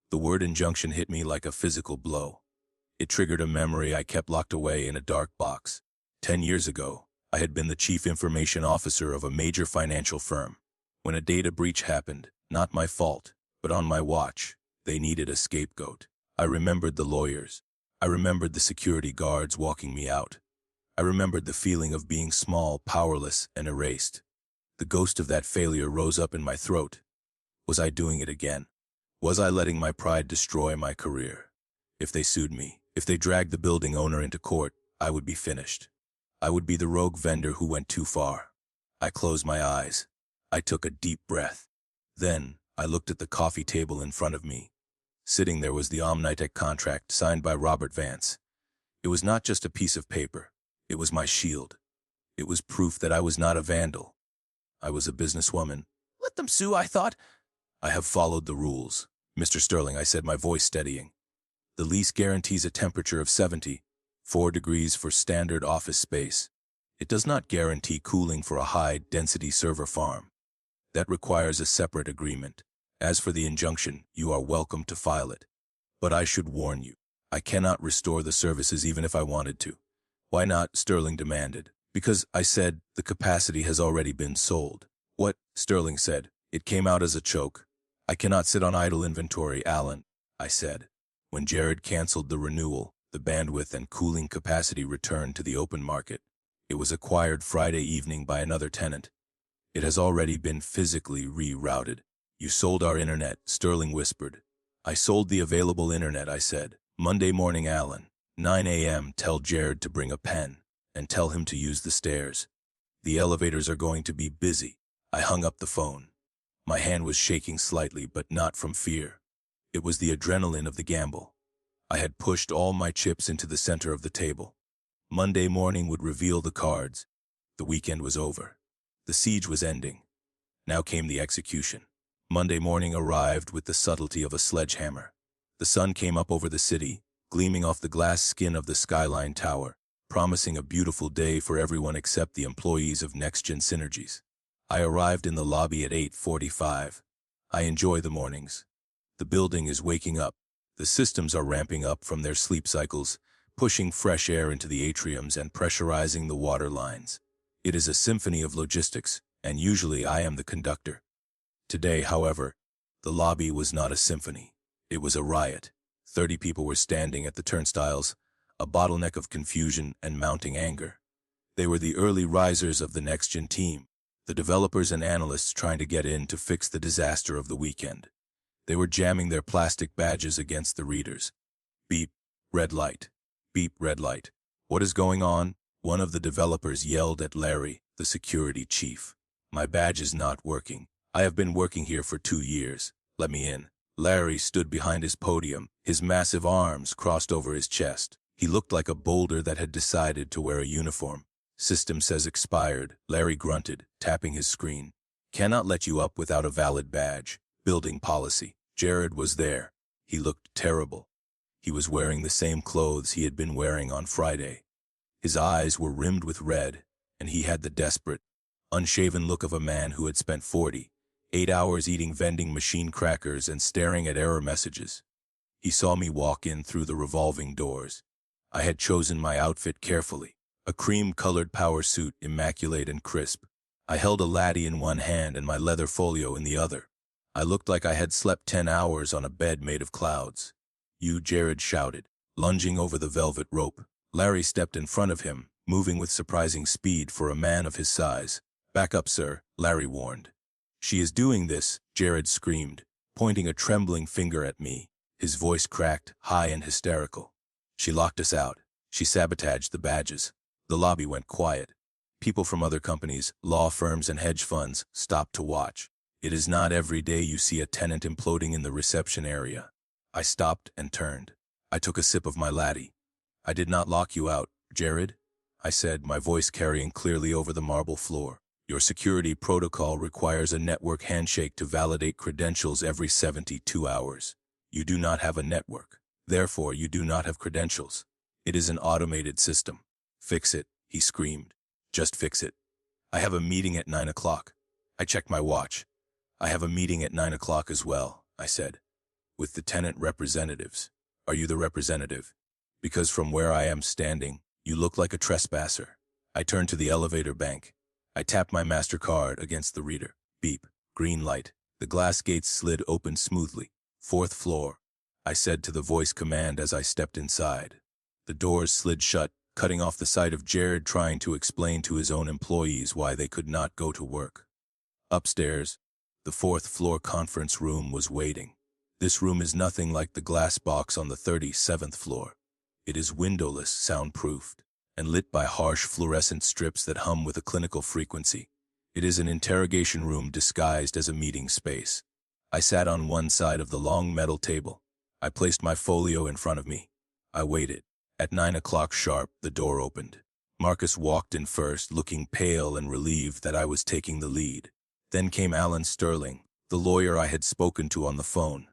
The word injunction hit me like a physical blow. It triggered a memory I kept locked away in a dark box. 10 years ago, I had been the chief information officer of a major financial firm. When a data breach happened, not my fault, but on my watch, they needed a scapegoat. I remembered the lawyers. I remembered the security guards walking me out. I remembered the feeling of being small, powerless, and erased. The ghost of that failure rose up in my throat. Was I doing it again? Was I letting my pride destroy my career? If they sued me, if they dragged the building owner into court, I would be finished. I would be the rogue vendor who went too far. I closed my eyes. I took a deep breath. Then, I looked at the coffee table in front of me. Sitting there was the Omnitech contract signed by Robert Vance. It was not just a piece of paper. It was my shield. It was proof that I was not a vandal. I was a businesswoman. "Let them sue," I thought. "I have followed the rules." "Mr. Sterling," I said, my voice steadying. "The lease guarantees a temperature of 74 degrees for standard office space. It does not guarantee cooling for a high-density server farm. That requires a separate agreement. As for the injunction, you are welcome to file it. But I should warn you, I cannot restore the services even if I wanted to." "Why not?" Sterling demanded. "Because," I said, "the capacity has already been sold." "What?" Sterling said. It came out as a choke. "I cannot sit on idle inventory, Alan," I said. "When Jared canceled the renewal, the bandwidth and cooling capacity returned to the open market. It was acquired Friday evening by another tenant. It has already been physically rerouted." "You sold our internet," Sterling whispered. "I sold the available internet," I said. "Monday morning, Alan. 9 a.m. Tell Jared to bring a pen, and tell him to use the stairs. The elevators are going to be busy." I hung up the phone. My hand was shaking slightly, but not from fear. It was the adrenaline of the gamble. I had pushed all my chips into the center of the table. Monday morning would reveal the cards. The weekend was over. The siege was ending. Now came the execution. Monday morning arrived with the subtlety of a sledgehammer. The sun came up over the city, gleaming off the glass skin of the Skyline Tower, promising a beautiful day for everyone except the employees of NextGen Synergies. I arrived in the lobby at 8:45. I enjoy the mornings. The building is waking up. The systems are ramping up from their sleep cycles, pushing fresh air into the atriums and pressurizing the water lines. It is a symphony of logistics, and usually I am the conductor. Today, however, the lobby was not a symphony. It was a riot. 30 people were standing at the turnstiles, a bottleneck of confusion and mounting anger. They were the early risers of the next-gen team, the developers and analysts trying to get in to fix the disaster of the weekend. They were jamming their plastic badges against the readers. Beep, red light. Beep, red light. What is going on? One of the developers yelled at Larry, the security chief. My badge is not working. I have been working here for 2 years. Let me in. Larry stood behind his podium, his massive arms crossed over his chest. He looked like a boulder that had decided to wear a uniform. System says expired, Larry grunted, tapping his screen. Cannot let you up without a valid badge. Building policy. Jared was there. He looked terrible. He was wearing the same clothes he had been wearing on Friday. His eyes were rimmed with red, and he had the desperate, unshaven look of a man who had spent 48 hours eating vending machine crackers and staring at error messages. He saw me walk in through the revolving doors. I had chosen my outfit carefully, a cream-colored power suit, immaculate and crisp. I held a laddie in one hand and my leather folio in the other. I looked like I had slept 10 hours on a bed made of clouds. You, Jared shouted, lunging over the velvet rope. Larry stepped in front of him, moving with surprising speed for a man of his size. Back up, sir, Larry warned. She is doing this, Jared screamed, pointing a trembling finger at me. His voice cracked, high and hysterical. She locked us out. She sabotaged the badges. The lobby went quiet. People from other companies, law firms and hedge funds stopped to watch. It is not every day you see a tenant imploding in the reception area. I stopped and turned. I took a sip of my laddie. I did not lock you out, Jared, I said, my voice carrying clearly over the marble floor. Your security protocol requires a network handshake to validate credentials every 72 hours. You do not have a network. Therefore, you do not have credentials. It is an automated system. Fix it, he screamed. Just fix it. I have a meeting at 9 o'clock. I checked my watch. I have a meeting at 9 o'clock as well, I said. With the tenant representatives. Are you the representative? Because from where I am standing, you look like a trespasser. I turned to the elevator bank. I tapped my MasterCard against the reader. Beep. Green light. The glass gates slid open smoothly. 4th floor, I said to the voice command as I stepped inside. The doors slid shut, cutting off the sight of Jared trying to explain to his own employees why they could not go to work. Upstairs, the 4th floor conference room was waiting. This room is nothing like the glass box on the 37th floor. It is windowless, soundproofed, and lit by harsh fluorescent strips that hum with a clinical frequency. It is an interrogation room disguised as a meeting space. I sat on one side of the long metal table. I placed my folio in front of me. I waited. At 9 o'clock sharp, the door opened. Marcus walked in first, looking pale and relieved that I was taking the lead. Then came Alan Sterling, the lawyer I had spoken to on the phone.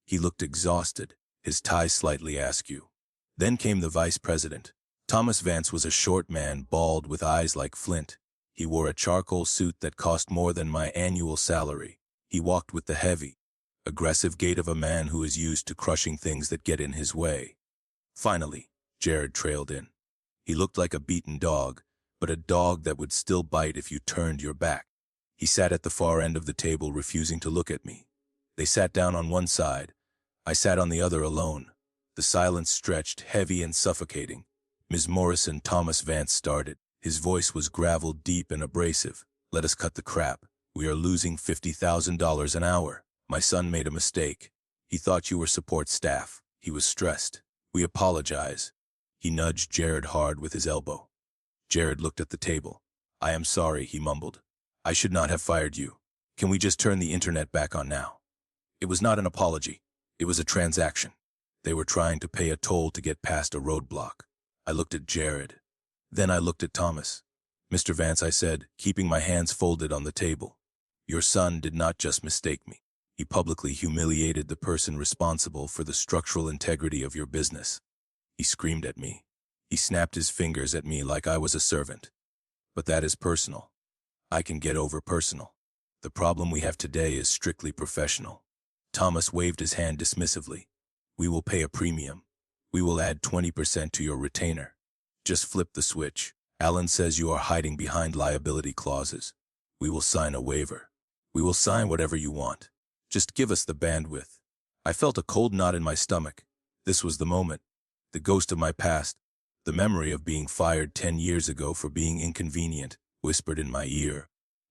He looked exhausted, his tie slightly askew. Then came the vice president. Thomas Vance was a short man, bald with eyes like flint. He wore a charcoal suit that cost more than my annual salary. He walked with the heavy, aggressive gait of a man who is used to crushing things that get in his way. Finally, Jared trailed in. He looked like a beaten dog, but a dog that would still bite if you turned your back. He sat at the far end of the table, refusing to look at me. They sat down on one side. I sat on the other alone. The silence stretched, heavy and suffocating. Ms. Morrison, Thomas Vance started. His voice was gravel deep and abrasive. Let us cut the crap. We are losing $50,000 an hour. My son made a mistake. He thought you were support staff. He was stressed. We apologize. He nudged Jared hard with his elbow. Jared looked at the table. I am sorry, he mumbled. I should not have fired you. Can we just turn the internet back on now? It was not an apology. It was a transaction. They were trying to pay a toll to get past a roadblock. I looked at Jared. Then I looked at Thomas. Mr. Vance, I said, keeping my hands folded on the table. Your son did not just mistake me. He publicly humiliated the person responsible for the structural integrity of your business. He screamed at me. He snapped his fingers at me like I was a servant. But that is personal. I can get over personal. The problem we have today is strictly professional. Thomas waved his hand dismissively. We will pay a premium. We will add 20% to your retainer. Just flip the switch. Alan says you are hiding behind liability clauses. We will sign a waiver. We will sign whatever you want. Just give us the bandwidth. I felt a cold knot in my stomach. This was the moment. The ghost of my past, the memory of being fired 10 years ago for being inconvenient, whispered in my ear.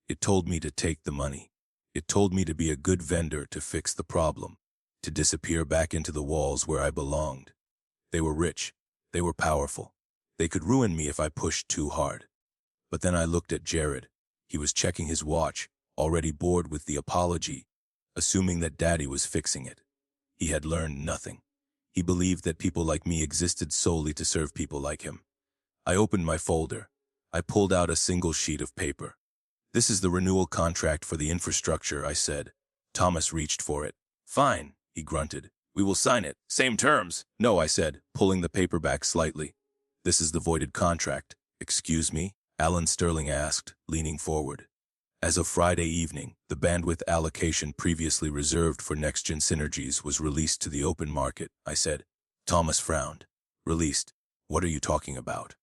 It told me to take the money. It told me to be a good vendor to fix the problem, to disappear back into the walls where I belonged. They were rich. They were powerful. They could ruin me if I pushed too hard. But then I looked at Jared. He was checking his watch, already bored with the apology, assuming that Daddy was fixing it. He had learned nothing. He believed that people like me existed solely to serve people like him. I opened my folder. I pulled out a single sheet of paper. This is the renewal contract for the infrastructure, I said. Thomas reached for it. Fine, he grunted. We will sign it. Same terms. No, I said, pulling the paper back slightly. This is the voided contract. Excuse me? Alan Sterling asked, leaning forward. As of Friday evening, the bandwidth allocation previously reserved for next-gen synergies was released to the open market, I said. Thomas frowned. Released? What are you talking about?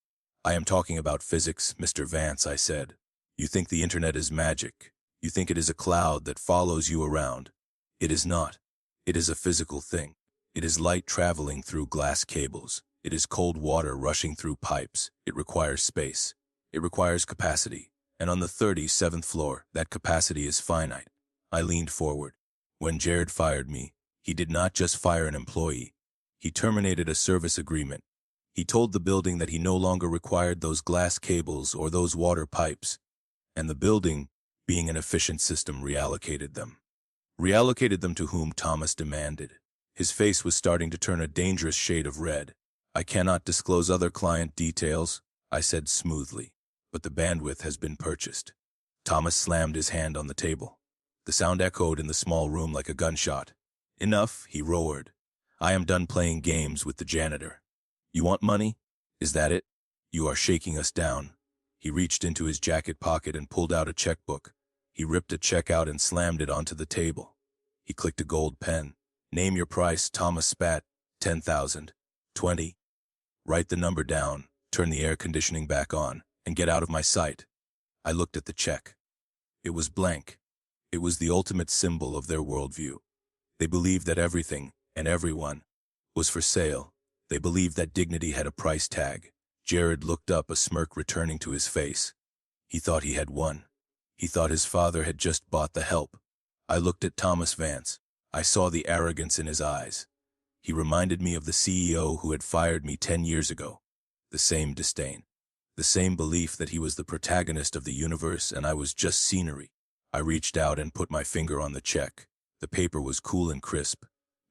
I am talking about physics, Mr. Vance, I said. You think the internet is magic. You think it is a cloud that follows you around. It is not. It is a physical thing. It is light traveling through glass cables. It is cold water rushing through pipes. It requires space. It requires capacity. And on the 37th floor, that capacity is finite. I leaned forward. When Jared fired me, he did not just fire an employee. He terminated a service agreement. He told the building that he no longer required those glass cables or those water pipes. And the building, being an efficient system, reallocated them. Reallocated them to whom Thomas demanded. His face was starting to turn a dangerous shade of red. I cannot disclose other client details, I said smoothly, but the bandwidth has been purchased. Thomas slammed his hand on the table. The sound echoed in the small room like a gunshot. Enough, he roared. I am done playing games with the janitor. You want money? Is that it? You are shaking us down. He reached into his jacket pocket and pulled out a checkbook. He ripped a check out and slammed it onto the table. He clicked a gold pen. Name your price, Thomas spat. 10,000. 20. Write the number down, turn the air conditioning back on, and get out of my sight. I looked at the check. It was blank. It was the ultimate symbol of their worldview. They believed that everything, and everyone, was for sale. They believed that dignity had a price tag. Jared looked up, a smirk returning to his face. He thought he had won. He thought his father had just bought the help. I looked at Thomas Vance. I saw the arrogance in his eyes. He reminded me of the CEO who had fired me 10 years ago. The same disdain. The same belief that he was the protagonist of the universe and I was just scenery. I reached out and put my finger on the check. The paper was cool and crisp.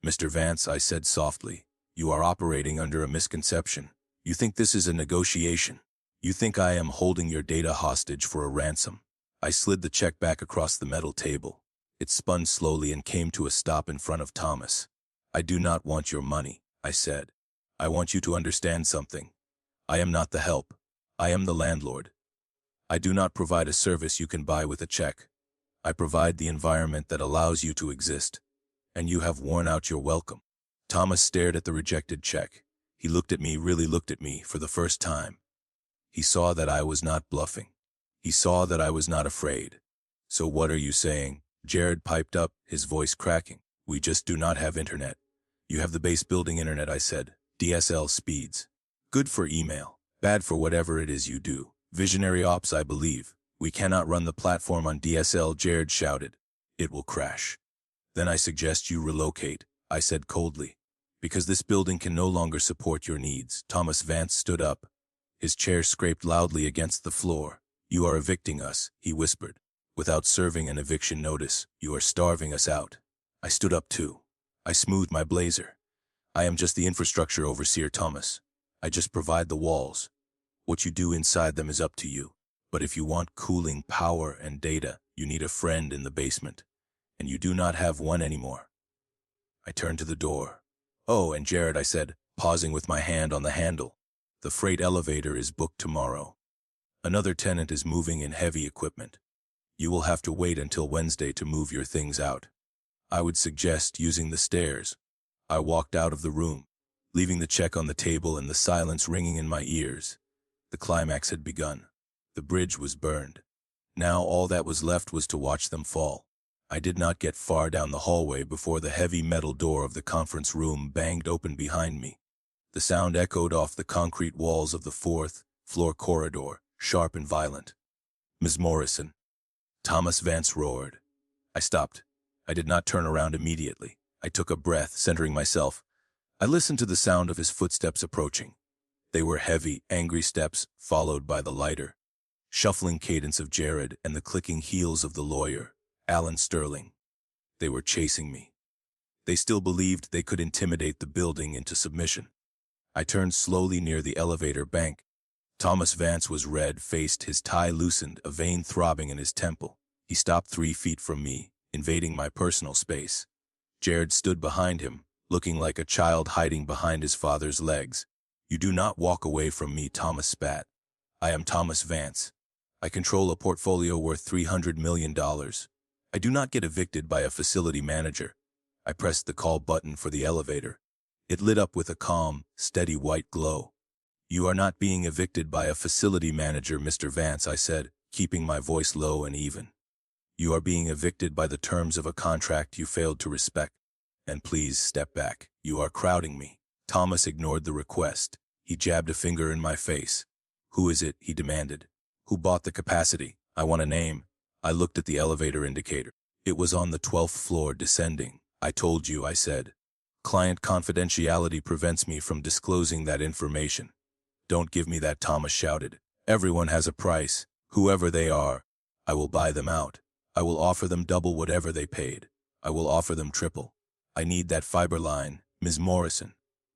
Mr. Vance, I said softly, you are operating under a misconception. You think this is a negotiation. You think I am holding your data hostage for a ransom. I slid the check back across the metal table. It spun slowly and came to a stop in front of Thomas. I do not want your money, I said. I want you to understand something. I am not the help. I am the landlord. I do not provide a service you can buy with a check. I provide the environment that allows you to exist. And you have worn out your welcome. Thomas stared at the rejected check. He looked at me, really looked at me, for the first time. He saw that I was not bluffing. He saw that I was not afraid. So what are you saying? Jared piped up, his voice cracking. We just do not have internet. You have the base building internet, I said. DSL speeds. Good for email. Bad for whatever it is you do. Visionary ops, I believe. We cannot run the platform on DSL, Jared shouted. It will crash. Then I suggest you relocate, I said coldly. Because this building can no longer support your needs. Thomas Vance stood up. His chair scraped loudly against the floor. You are evicting us, he whispered. Without serving an eviction notice, you are starving us out. I stood up too. I smoothed my blazer. I am just the infrastructure overseer, Thomas. I just provide the walls. What you do inside them is up to you. But if you want cooling, power, and data, you need a friend in the basement. And you do not have one anymore. I turned to the door. Oh, and Jared, I said, pausing with my hand on the handle. The freight elevator is booked tomorrow. Another tenant is moving in heavy equipment. You will have to wait until Wednesday to move your things out. I would suggest using the stairs. I walked out of the room. leaving the check on the table and the silence ringing in my ears. The climax had begun. The bridge was burned. Now all that was left was to watch them fall. I did not get far down the hallway before the heavy metal door of the conference room banged open behind me. The sound echoed off the concrete walls of the fourth-floor corridor, sharp and violent. "Ms. Morrison." Thomas Vance roared. I stopped. I did not turn around immediately. I took a breath, centering myself. I listened to the sound of his footsteps approaching. They were heavy, angry steps, followed by the lighter, shuffling cadence of Jared and the clicking heels of the lawyer, Alan Sterling. They were chasing me. They still believed they could intimidate the building into submission. I turned slowly near the elevator bank. Thomas Vance was red-faced, his tie loosened, a vein throbbing in his temple. He stopped 3 feet from me, invading my personal space. Jared stood behind him, looking like a child hiding behind his father's legs. "You do not walk away from me," Thomas spat. "I am Thomas Vance. I control a portfolio worth $300 million. I do not get evicted by a facility manager." I pressed the call button for the elevator. It lit up with a calm, steady white glow. "You are not being evicted by a facility manager, Mr. Vance," I said, keeping my voice low and even. "You are being evicted by the terms of a contract you failed to respect. And please step back. You are crowding me." Thomas ignored the request. He jabbed a finger in my face. "Who is it?" he demanded. "Who bought the capacity? I want a name." I looked at the elevator indicator. It was on the 12th floor, descending. "I told you," I said. "Client confidentiality prevents me from disclosing that information." "Don't give me that," Thomas shouted. "Everyone has a price, whoever they are. I will buy them out. I will offer them double whatever they paid. I will offer them triple. I need that fiber line, Ms. Morrison.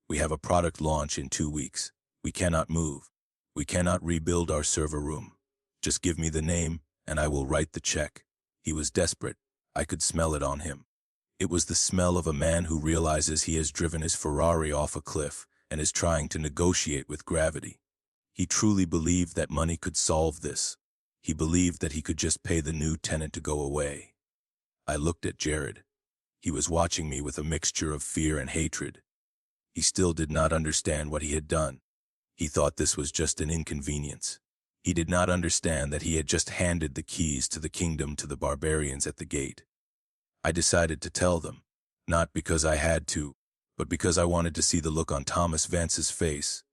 We have a product launch in 2 weeks. We cannot move. We cannot rebuild our server room. Just give me the name, and I will write the check." He was desperate. I could smell it on him. It was the smell of a man who realizes he has driven his Ferrari off a cliff and is trying to negotiate with gravity. He truly believed that money could solve this. He believed that he could just pay the new tenant to go away. I looked at Jared. He was watching me with a mixture of fear and hatred. He still did not understand what he had done. He thought this was just an inconvenience. He did not understand that he had just handed the keys to the kingdom to the barbarians at the gate. I decided to tell them, not because I had to, but because I wanted to see the look on Thomas Vance's face.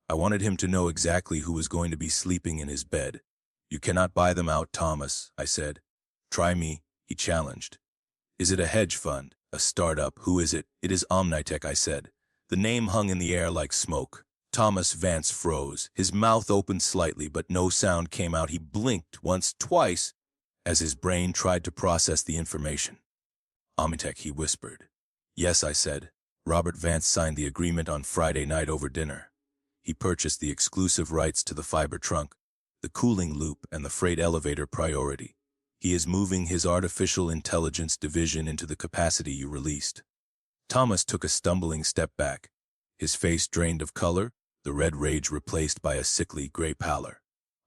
I wanted him to know exactly who was going to be sleeping in his bed. "You cannot buy them out, Thomas," I said. "Try me," he challenged. "Is it a hedge fund? A startup? Who is it?" "It is Omnitech," I said. The name hung in the air like smoke. Thomas Vance froze. His mouth opened slightly, but no sound came out. He blinked once, twice, as his brain tried to process the information. "Omnitech," he whispered. "Yes," I said. "Robert Vance signed the agreement on Friday night over dinner. He purchased the exclusive rights to the fiber trunk, the cooling loop, and the freight elevator priority. He is moving his artificial intelligence division into the capacity you released." Thomas took a stumbling step back, his face drained of color, the red rage replaced by a sickly gray pallor.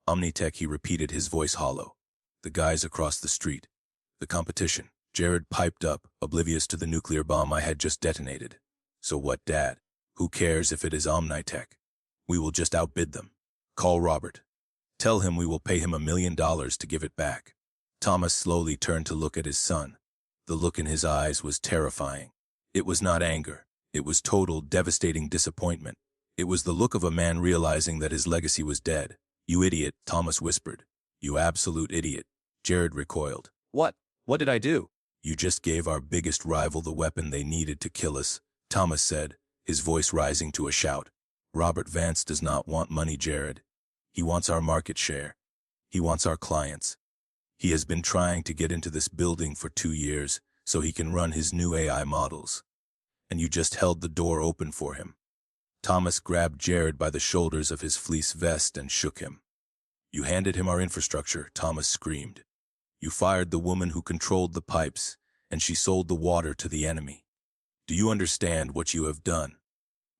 "Omnitech," he repeated, his voice hollow. "The guys across the street. The competition." Jared piped up, oblivious to the nuclear bomb I had just detonated. "So what, Dad? Who cares if it is Omnitech? We will just outbid them. Call Robert. Tell him we will pay him $1 million to give it back." Thomas slowly turned to look at his son. The look in his eyes was terrifying. It was not anger. It was total, devastating disappointment. It was the look of a man realizing that his legacy was dead. "You idiot," Thomas whispered. "You absolute idiot." Jared recoiled. What did I do?" "You just gave our biggest rival the weapon they needed to kill us," Thomas said, his voice rising to a shout. "Robert Vance does not want money, Jared. He wants our market share. He wants our clients. He has been trying to get into this building for 2 years so he can run his new AI models. And you just held the door open for him." Thomas grabbed Jared by the shoulders of his fleece vest and shook him. "You handed him our infrastructure," Thomas screamed. "You fired the woman who controlled the pipes, and she sold the water to the enemy. Do you understand what you have done?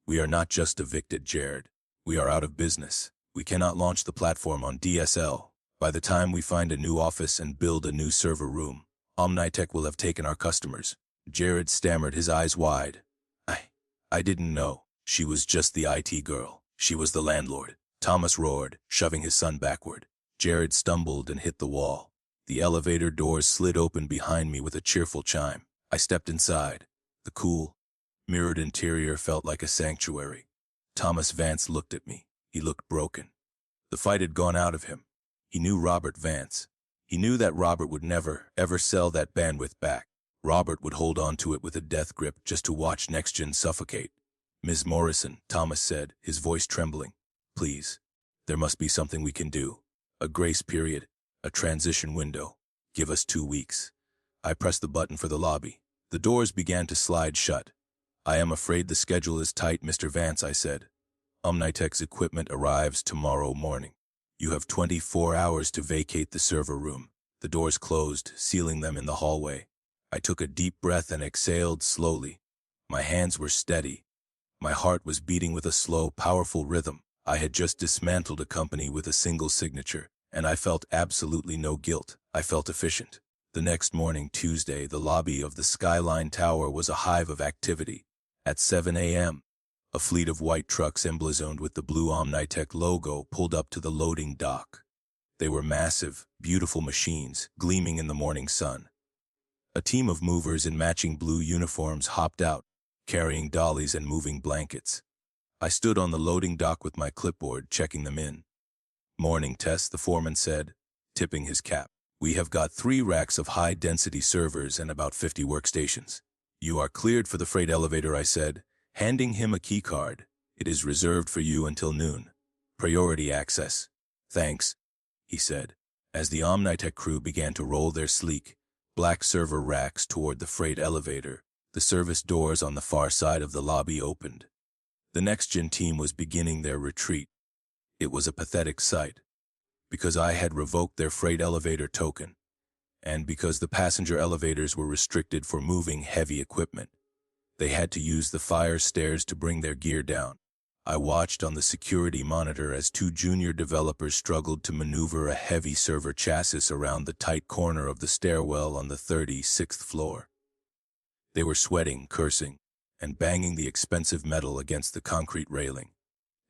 We are not just evicted, Jared. We are out of business. We cannot launch the platform on DSL. By the time we find a new office and build a new server room, Omnitech will have taken our customers." Jared stammered, his eyes wide. I didn't know." She was just the IT girl. She was the landlord. Thomas roared, shoving his son backward. Jared stumbled and hit the wall. The elevator doors slid open behind me with a cheerful chime. I stepped inside. The cool, mirrored interior felt like a sanctuary. Thomas Vance looked at me. He looked broken. The fight had gone out of him. He knew Robert Vance. He knew that Robert would never, ever sell that bandwidth back. Robert would hold on to it with a death grip just to watch NextGen suffocate. "Ms. Morrison," Thomas said, his voice trembling. "Please, there must be something we can do. A grace period, a transition window. Give us 2 weeks." I pressed the button for the lobby. The doors began to slide shut. "I am afraid the schedule is tight, Mr. Vance," I said. "Omnitech's equipment arrives tomorrow morning. You have 24 hours to vacate the server room." The doors closed, sealing them in the hallway. I took a deep breath and exhaled slowly. My hands were steady. My heart was beating with a slow, powerful rhythm. I had just dismantled a company with a single signature, and I felt absolutely no guilt. I felt efficient. The next morning, Tuesday, the lobby of the Skyline Tower was a hive of activity. At 7 a.m., a fleet of white trucks emblazoned with the blue Omnitech logo pulled up to the loading dock. They were massive, beautiful machines, gleaming in the morning sun. A team of movers in matching blue uniforms hopped out, carrying dollies and moving blankets. I stood on the loading dock with my clipboard, checking them in. "Morning, Tess," the foreman said, tipping his cap. "We have got 3 racks of high-density servers and about 50 workstations." "You are cleared for the freight elevator," I said, handing him a key card. "It is reserved for you until noon. Priority access." "Thanks," he said, as the Omnitech crew began to roll their sleek, black server racks toward the freight elevator. The service doors on the far side of the lobby opened. The NextGen team was beginning their retreat. It was a pathetic sight, because I had revoked their freight elevator token, and because the passenger elevators were restricted for moving heavy equipment. They had to use the fire stairs to bring their gear down. I watched on the security monitor as 2 junior developers struggled to maneuver a heavy server chassis around the tight corner of the stairwell on the 36th floor. They were sweating, cursing, and banging the expensive metal against the concrete railing.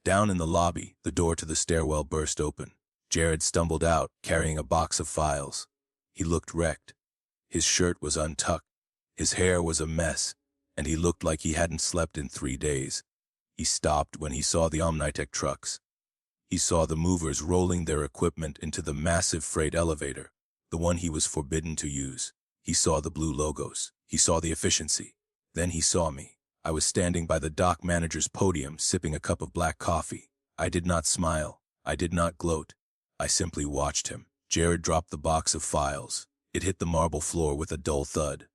Down in the lobby, the door to the stairwell burst open. Jared stumbled out, carrying a box of files. He looked wrecked. His shirt was untucked, his hair was a mess, and he looked like he hadn't slept in 3 days. He stopped when he saw the Omnitech trucks. He saw the movers rolling their equipment into the massive freight elevator, the one he was forbidden to use. He saw the blue logos. He saw the efficiency. Then he saw me. I was standing by the dock manager's podium, sipping a cup of black coffee. I did not smile. I did not gloat. I simply watched him. Jared dropped the box of files. It hit the marble floor with a dull thud.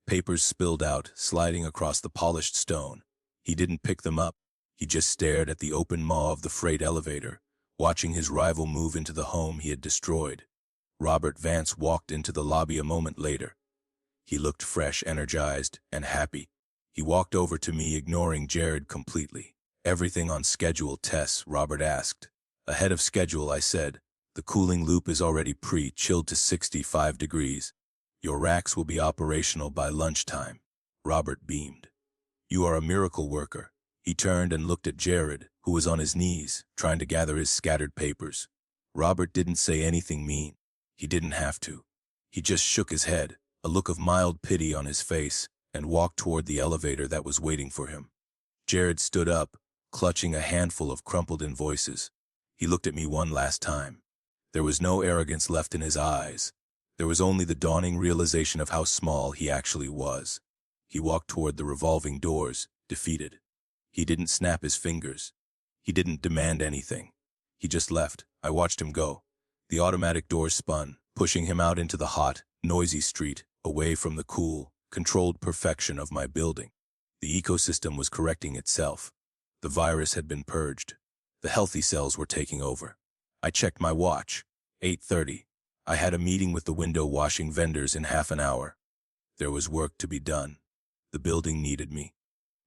Papers spilled out, sliding across the polished stone. He didn't pick them up. He just stared at the open maw of the freight elevator, watching his rival move into the home he had destroyed. Robert Vance walked into the lobby a moment later. He looked fresh, energized, and happy. He walked over to me, ignoring Jared completely. "Everything on schedule, Tess?" Robert asked. "Ahead of schedule," I said. "The cooling loop is already pre-chilled to 65 degrees. Your racks will be operational by lunchtime." Robert beamed. "You are a miracle worker." He turned and looked at Jared, who was on his knees, trying to gather his scattered papers. Robert didn't say anything mean. He didn't have to. He just shook his head, a look of mild pity on his face, and walked toward the elevator that was waiting for him. Jared stood up, clutching a handful of crumpled invoices. He looked at me one last time. There was no arrogance left in his eyes. There was only the dawning realization of how small he actually was. He walked toward the revolving doors, defeated. He didn't snap his fingers. He didn't demand anything. He just left. I watched him go. The automatic doors spun, pushing him out into the hot, noisy street, away from the cool, controlled perfection of my building. The ecosystem was correcting itself. The virus had been purged. The healthy cells were taking over. I checked my watch. 8:30. I had a meeting with the window washing vendors in half an hour. There was work to be done. The building needed me.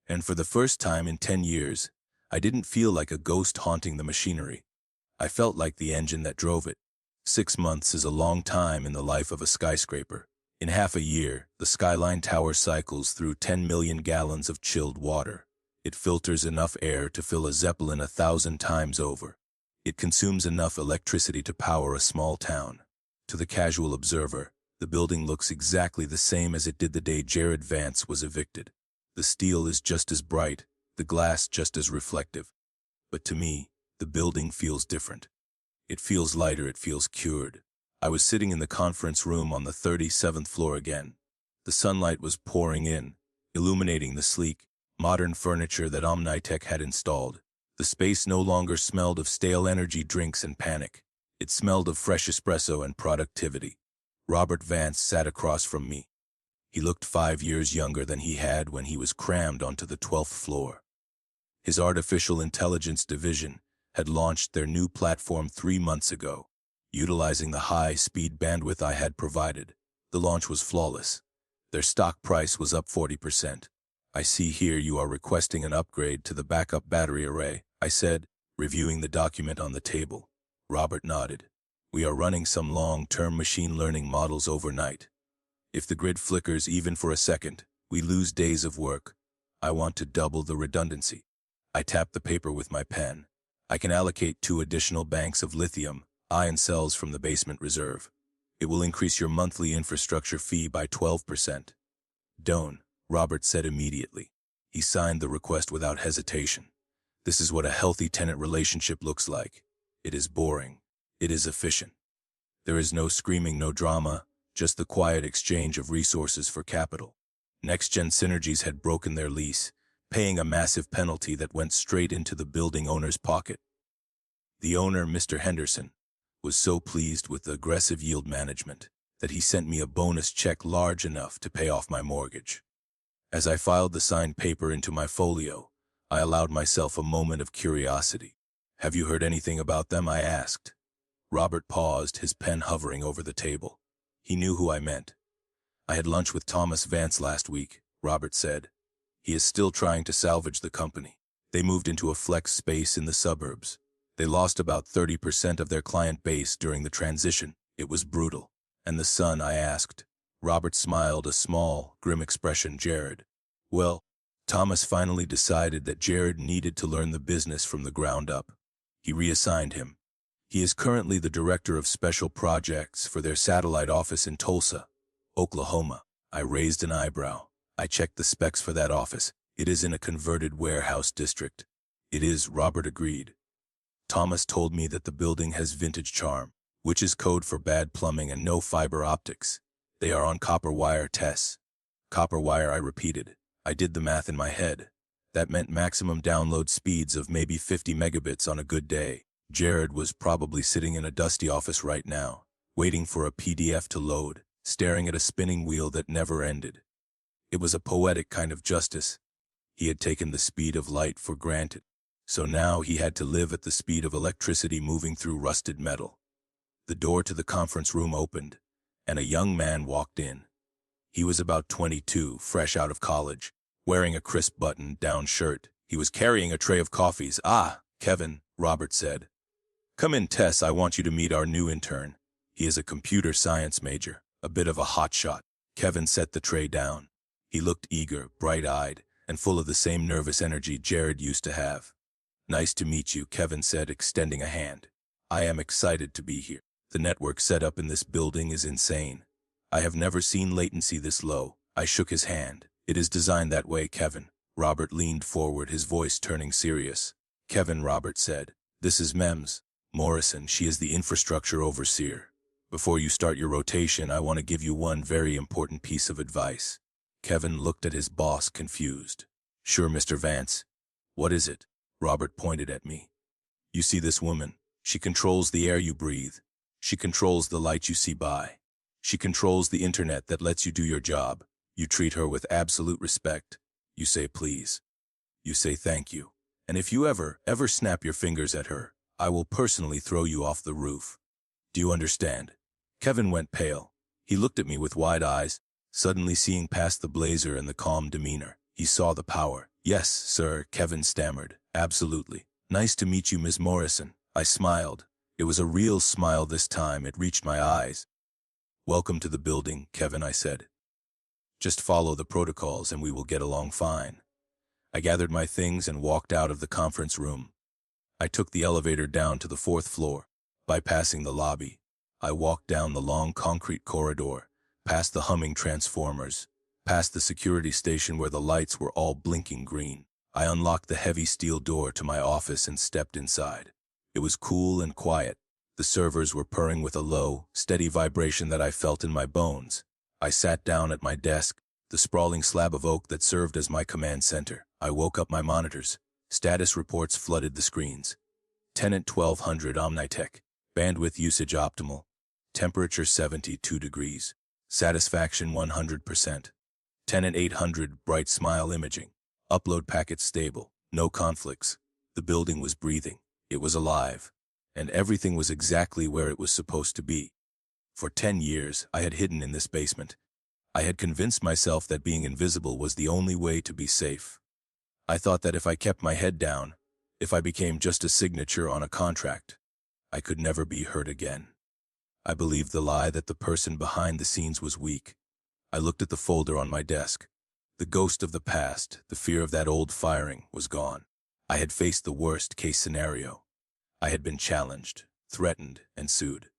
And for the first time in 10 years, I didn't feel like a ghost haunting the machinery. I felt like the engine that drove it. 6 months is a long time in the life of a skyscraper. In half a year, the Skyline Tower cycles through 10 million gallons of chilled water. It filters enough air to fill a Zeppelin 1,000 times over. It consumes enough electricity to power a small town. To the casual observer, the building looks exactly the same as it did the day Jared Vance was evicted. The steel is just as bright, the glass just as reflective. But to me, the building feels different. It feels lighter, it feels cured. I was sitting in the conference room on the 37th floor again. The sunlight was pouring in, illuminating the sleek, modern furniture that Omnitech had installed. The space no longer smelled of stale energy drinks and panic. It smelled of fresh espresso and productivity. Robert Vance sat across from me. He looked 5 years younger than he had when he was crammed onto the 12th floor. His artificial intelligence division had launched their new platform 3 months ago, utilizing the high-speed bandwidth I had provided. The launch was flawless. Their stock price was up 40%. I see here you are requesting an upgrade to the backup battery array, I said, reviewing the document on the table. Robert nodded. We are running some long-term machine learning models overnight. If the grid flickers even for a second, we lose days of work. I want to double the redundancy. I tapped the paper with my pen. I can allocate 2 additional banks of lithium-ion cells from the basement reserve. It will increase your monthly infrastructure fee by 12%. Don't, Robert said immediately. He signed the request without hesitation. This is what a healthy tenant relationship looks like. It is boring. It is efficient. There is no screaming, no drama, just the quiet exchange of resources for capital. Next-gen Synergies had broken their lease, paying a massive penalty that went straight into the building owner's pocket. The owner, Mr. Henderson, was so pleased with the aggressive yield management that he sent me a bonus check large enough to pay off my mortgage. As I filed the signed paper into my folio, I allowed myself a moment of curiosity. Have you heard anything about them? I asked. Robert paused, his pen hovering over the table. He knew who I meant. I had lunch with Thomas Vance last week, Robert said. He is still trying to salvage the company. They moved into a flex space in the suburbs. They lost about 30% of their client base during the transition. It was brutal. And the son, I asked. Robert smiled, a small, grim expression. Jared. Well, Thomas finally decided that Jared needed to learn the business from the ground up. He reassigned him. He is currently the director of special projects for their satellite office in Tulsa, Oklahoma. I raised an eyebrow. I checked the specs for that office. It is in a converted warehouse district. It is, Robert agreed. Thomas told me that the building has vintage charm, which is code for bad plumbing and no fiber optics. They are on copper wire tests. Copper wire, I repeated. I did the math in my head. That meant maximum download speeds of maybe 50 megabits on a good day. Jared was probably sitting in a dusty office right now, waiting for a PDF to load, staring at a spinning wheel that never ended. It was a poetic kind of justice. He had taken the speed of light for granted, so now he had to live at the speed of electricity moving through rusted metal. The door to the conference room opened, and a young man walked in. He was about 22, fresh out of college, wearing a crisp button-down shirt. He was carrying a tray of coffees. Ah, Kevin, Robert said. Come in, Tess, I want you to meet our new intern. He is a computer science major, a bit of a hotshot. Kevin set the tray down. He looked eager, bright-eyed, and full of the same nervous energy Jared used to have. Nice to meet you, Kevin said, extending a hand. I am excited to be here. The network set up in this building is insane. I have never seen latency this low. I shook his hand. It is designed that way, Kevin. Robert leaned forward, his voice turning serious. Kevin, Robert said. This is Mems Morrison. She is the infrastructure overseer. Before you start your rotation, I want to give you one very important piece of advice. Kevin looked at his boss, confused. Sure, Mr. Vance. What is it? Robert pointed at me. You see this woman? She controls the air you breathe. She controls the light you see by. She controls the internet that lets you do your job. You treat her with absolute respect. You say please. You say thank you. And if you ever snap your fingers at her, I will personally throw you off the roof. Do you understand? Kevin went pale. He looked at me with wide eyes, suddenly seeing past the blazer and the calm demeanor. He saw the power. Yes, sir, Kevin stammered. Absolutely. Nice to meet you, Ms. Morrison. I smiled. It was a real smile this time. It reached my eyes. Welcome to the building, Kevin, I said. Just follow the protocols and we will get along fine. I gathered my things and walked out of the conference room. I took the elevator down to the 4th floor. Bypassing the lobby, I walked down the long concrete corridor, past the humming transformers, past the security station where the lights were all blinking green. I unlocked the heavy steel door to my office and stepped inside. It was cool and quiet. The servers were purring with a low, steady vibration that I felt in my bones. I sat down at my desk, the sprawling slab of oak that served as my command center. I woke up my monitors. Status reports flooded the screens. Tenant 1200 Omnitech. Bandwidth usage optimal. Temperature 72 degrees. Satisfaction 100%. Tenant 800 bright smile imaging. Upload packets stable. No conflicts. The building was breathing. It was alive. And everything was exactly where it was supposed to be. For 10 years, I had hidden in this basement. I had convinced myself that being invisible was the only way to be safe. I thought that if I kept my head down, if I became just a signature on a contract, I could never be hurt again. I believed the lie that the person behind the scenes was weak. I looked at the folder on my desk. The ghost of the past, the fear of that old firing, was gone. I had faced the worst-case scenario. I had been challenged, threatened, and sued.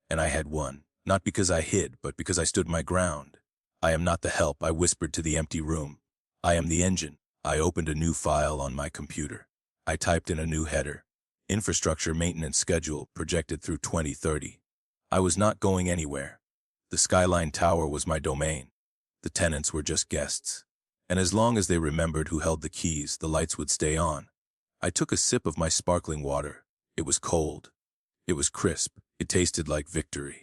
And I had won, not because I hid, but because I stood my ground. I am not the help, I whispered to the empty room. I am the engine. I opened a new file on my computer. I typed in a new header. Infrastructure maintenance schedule projected through 2030. I was not going anywhere. The Skyline Tower was my domain. The tenants were just guests. And as long as they remembered who held the keys, the lights would stay on. I took a sip of my sparkling water. It was cold. It was crisp. It tasted like victory.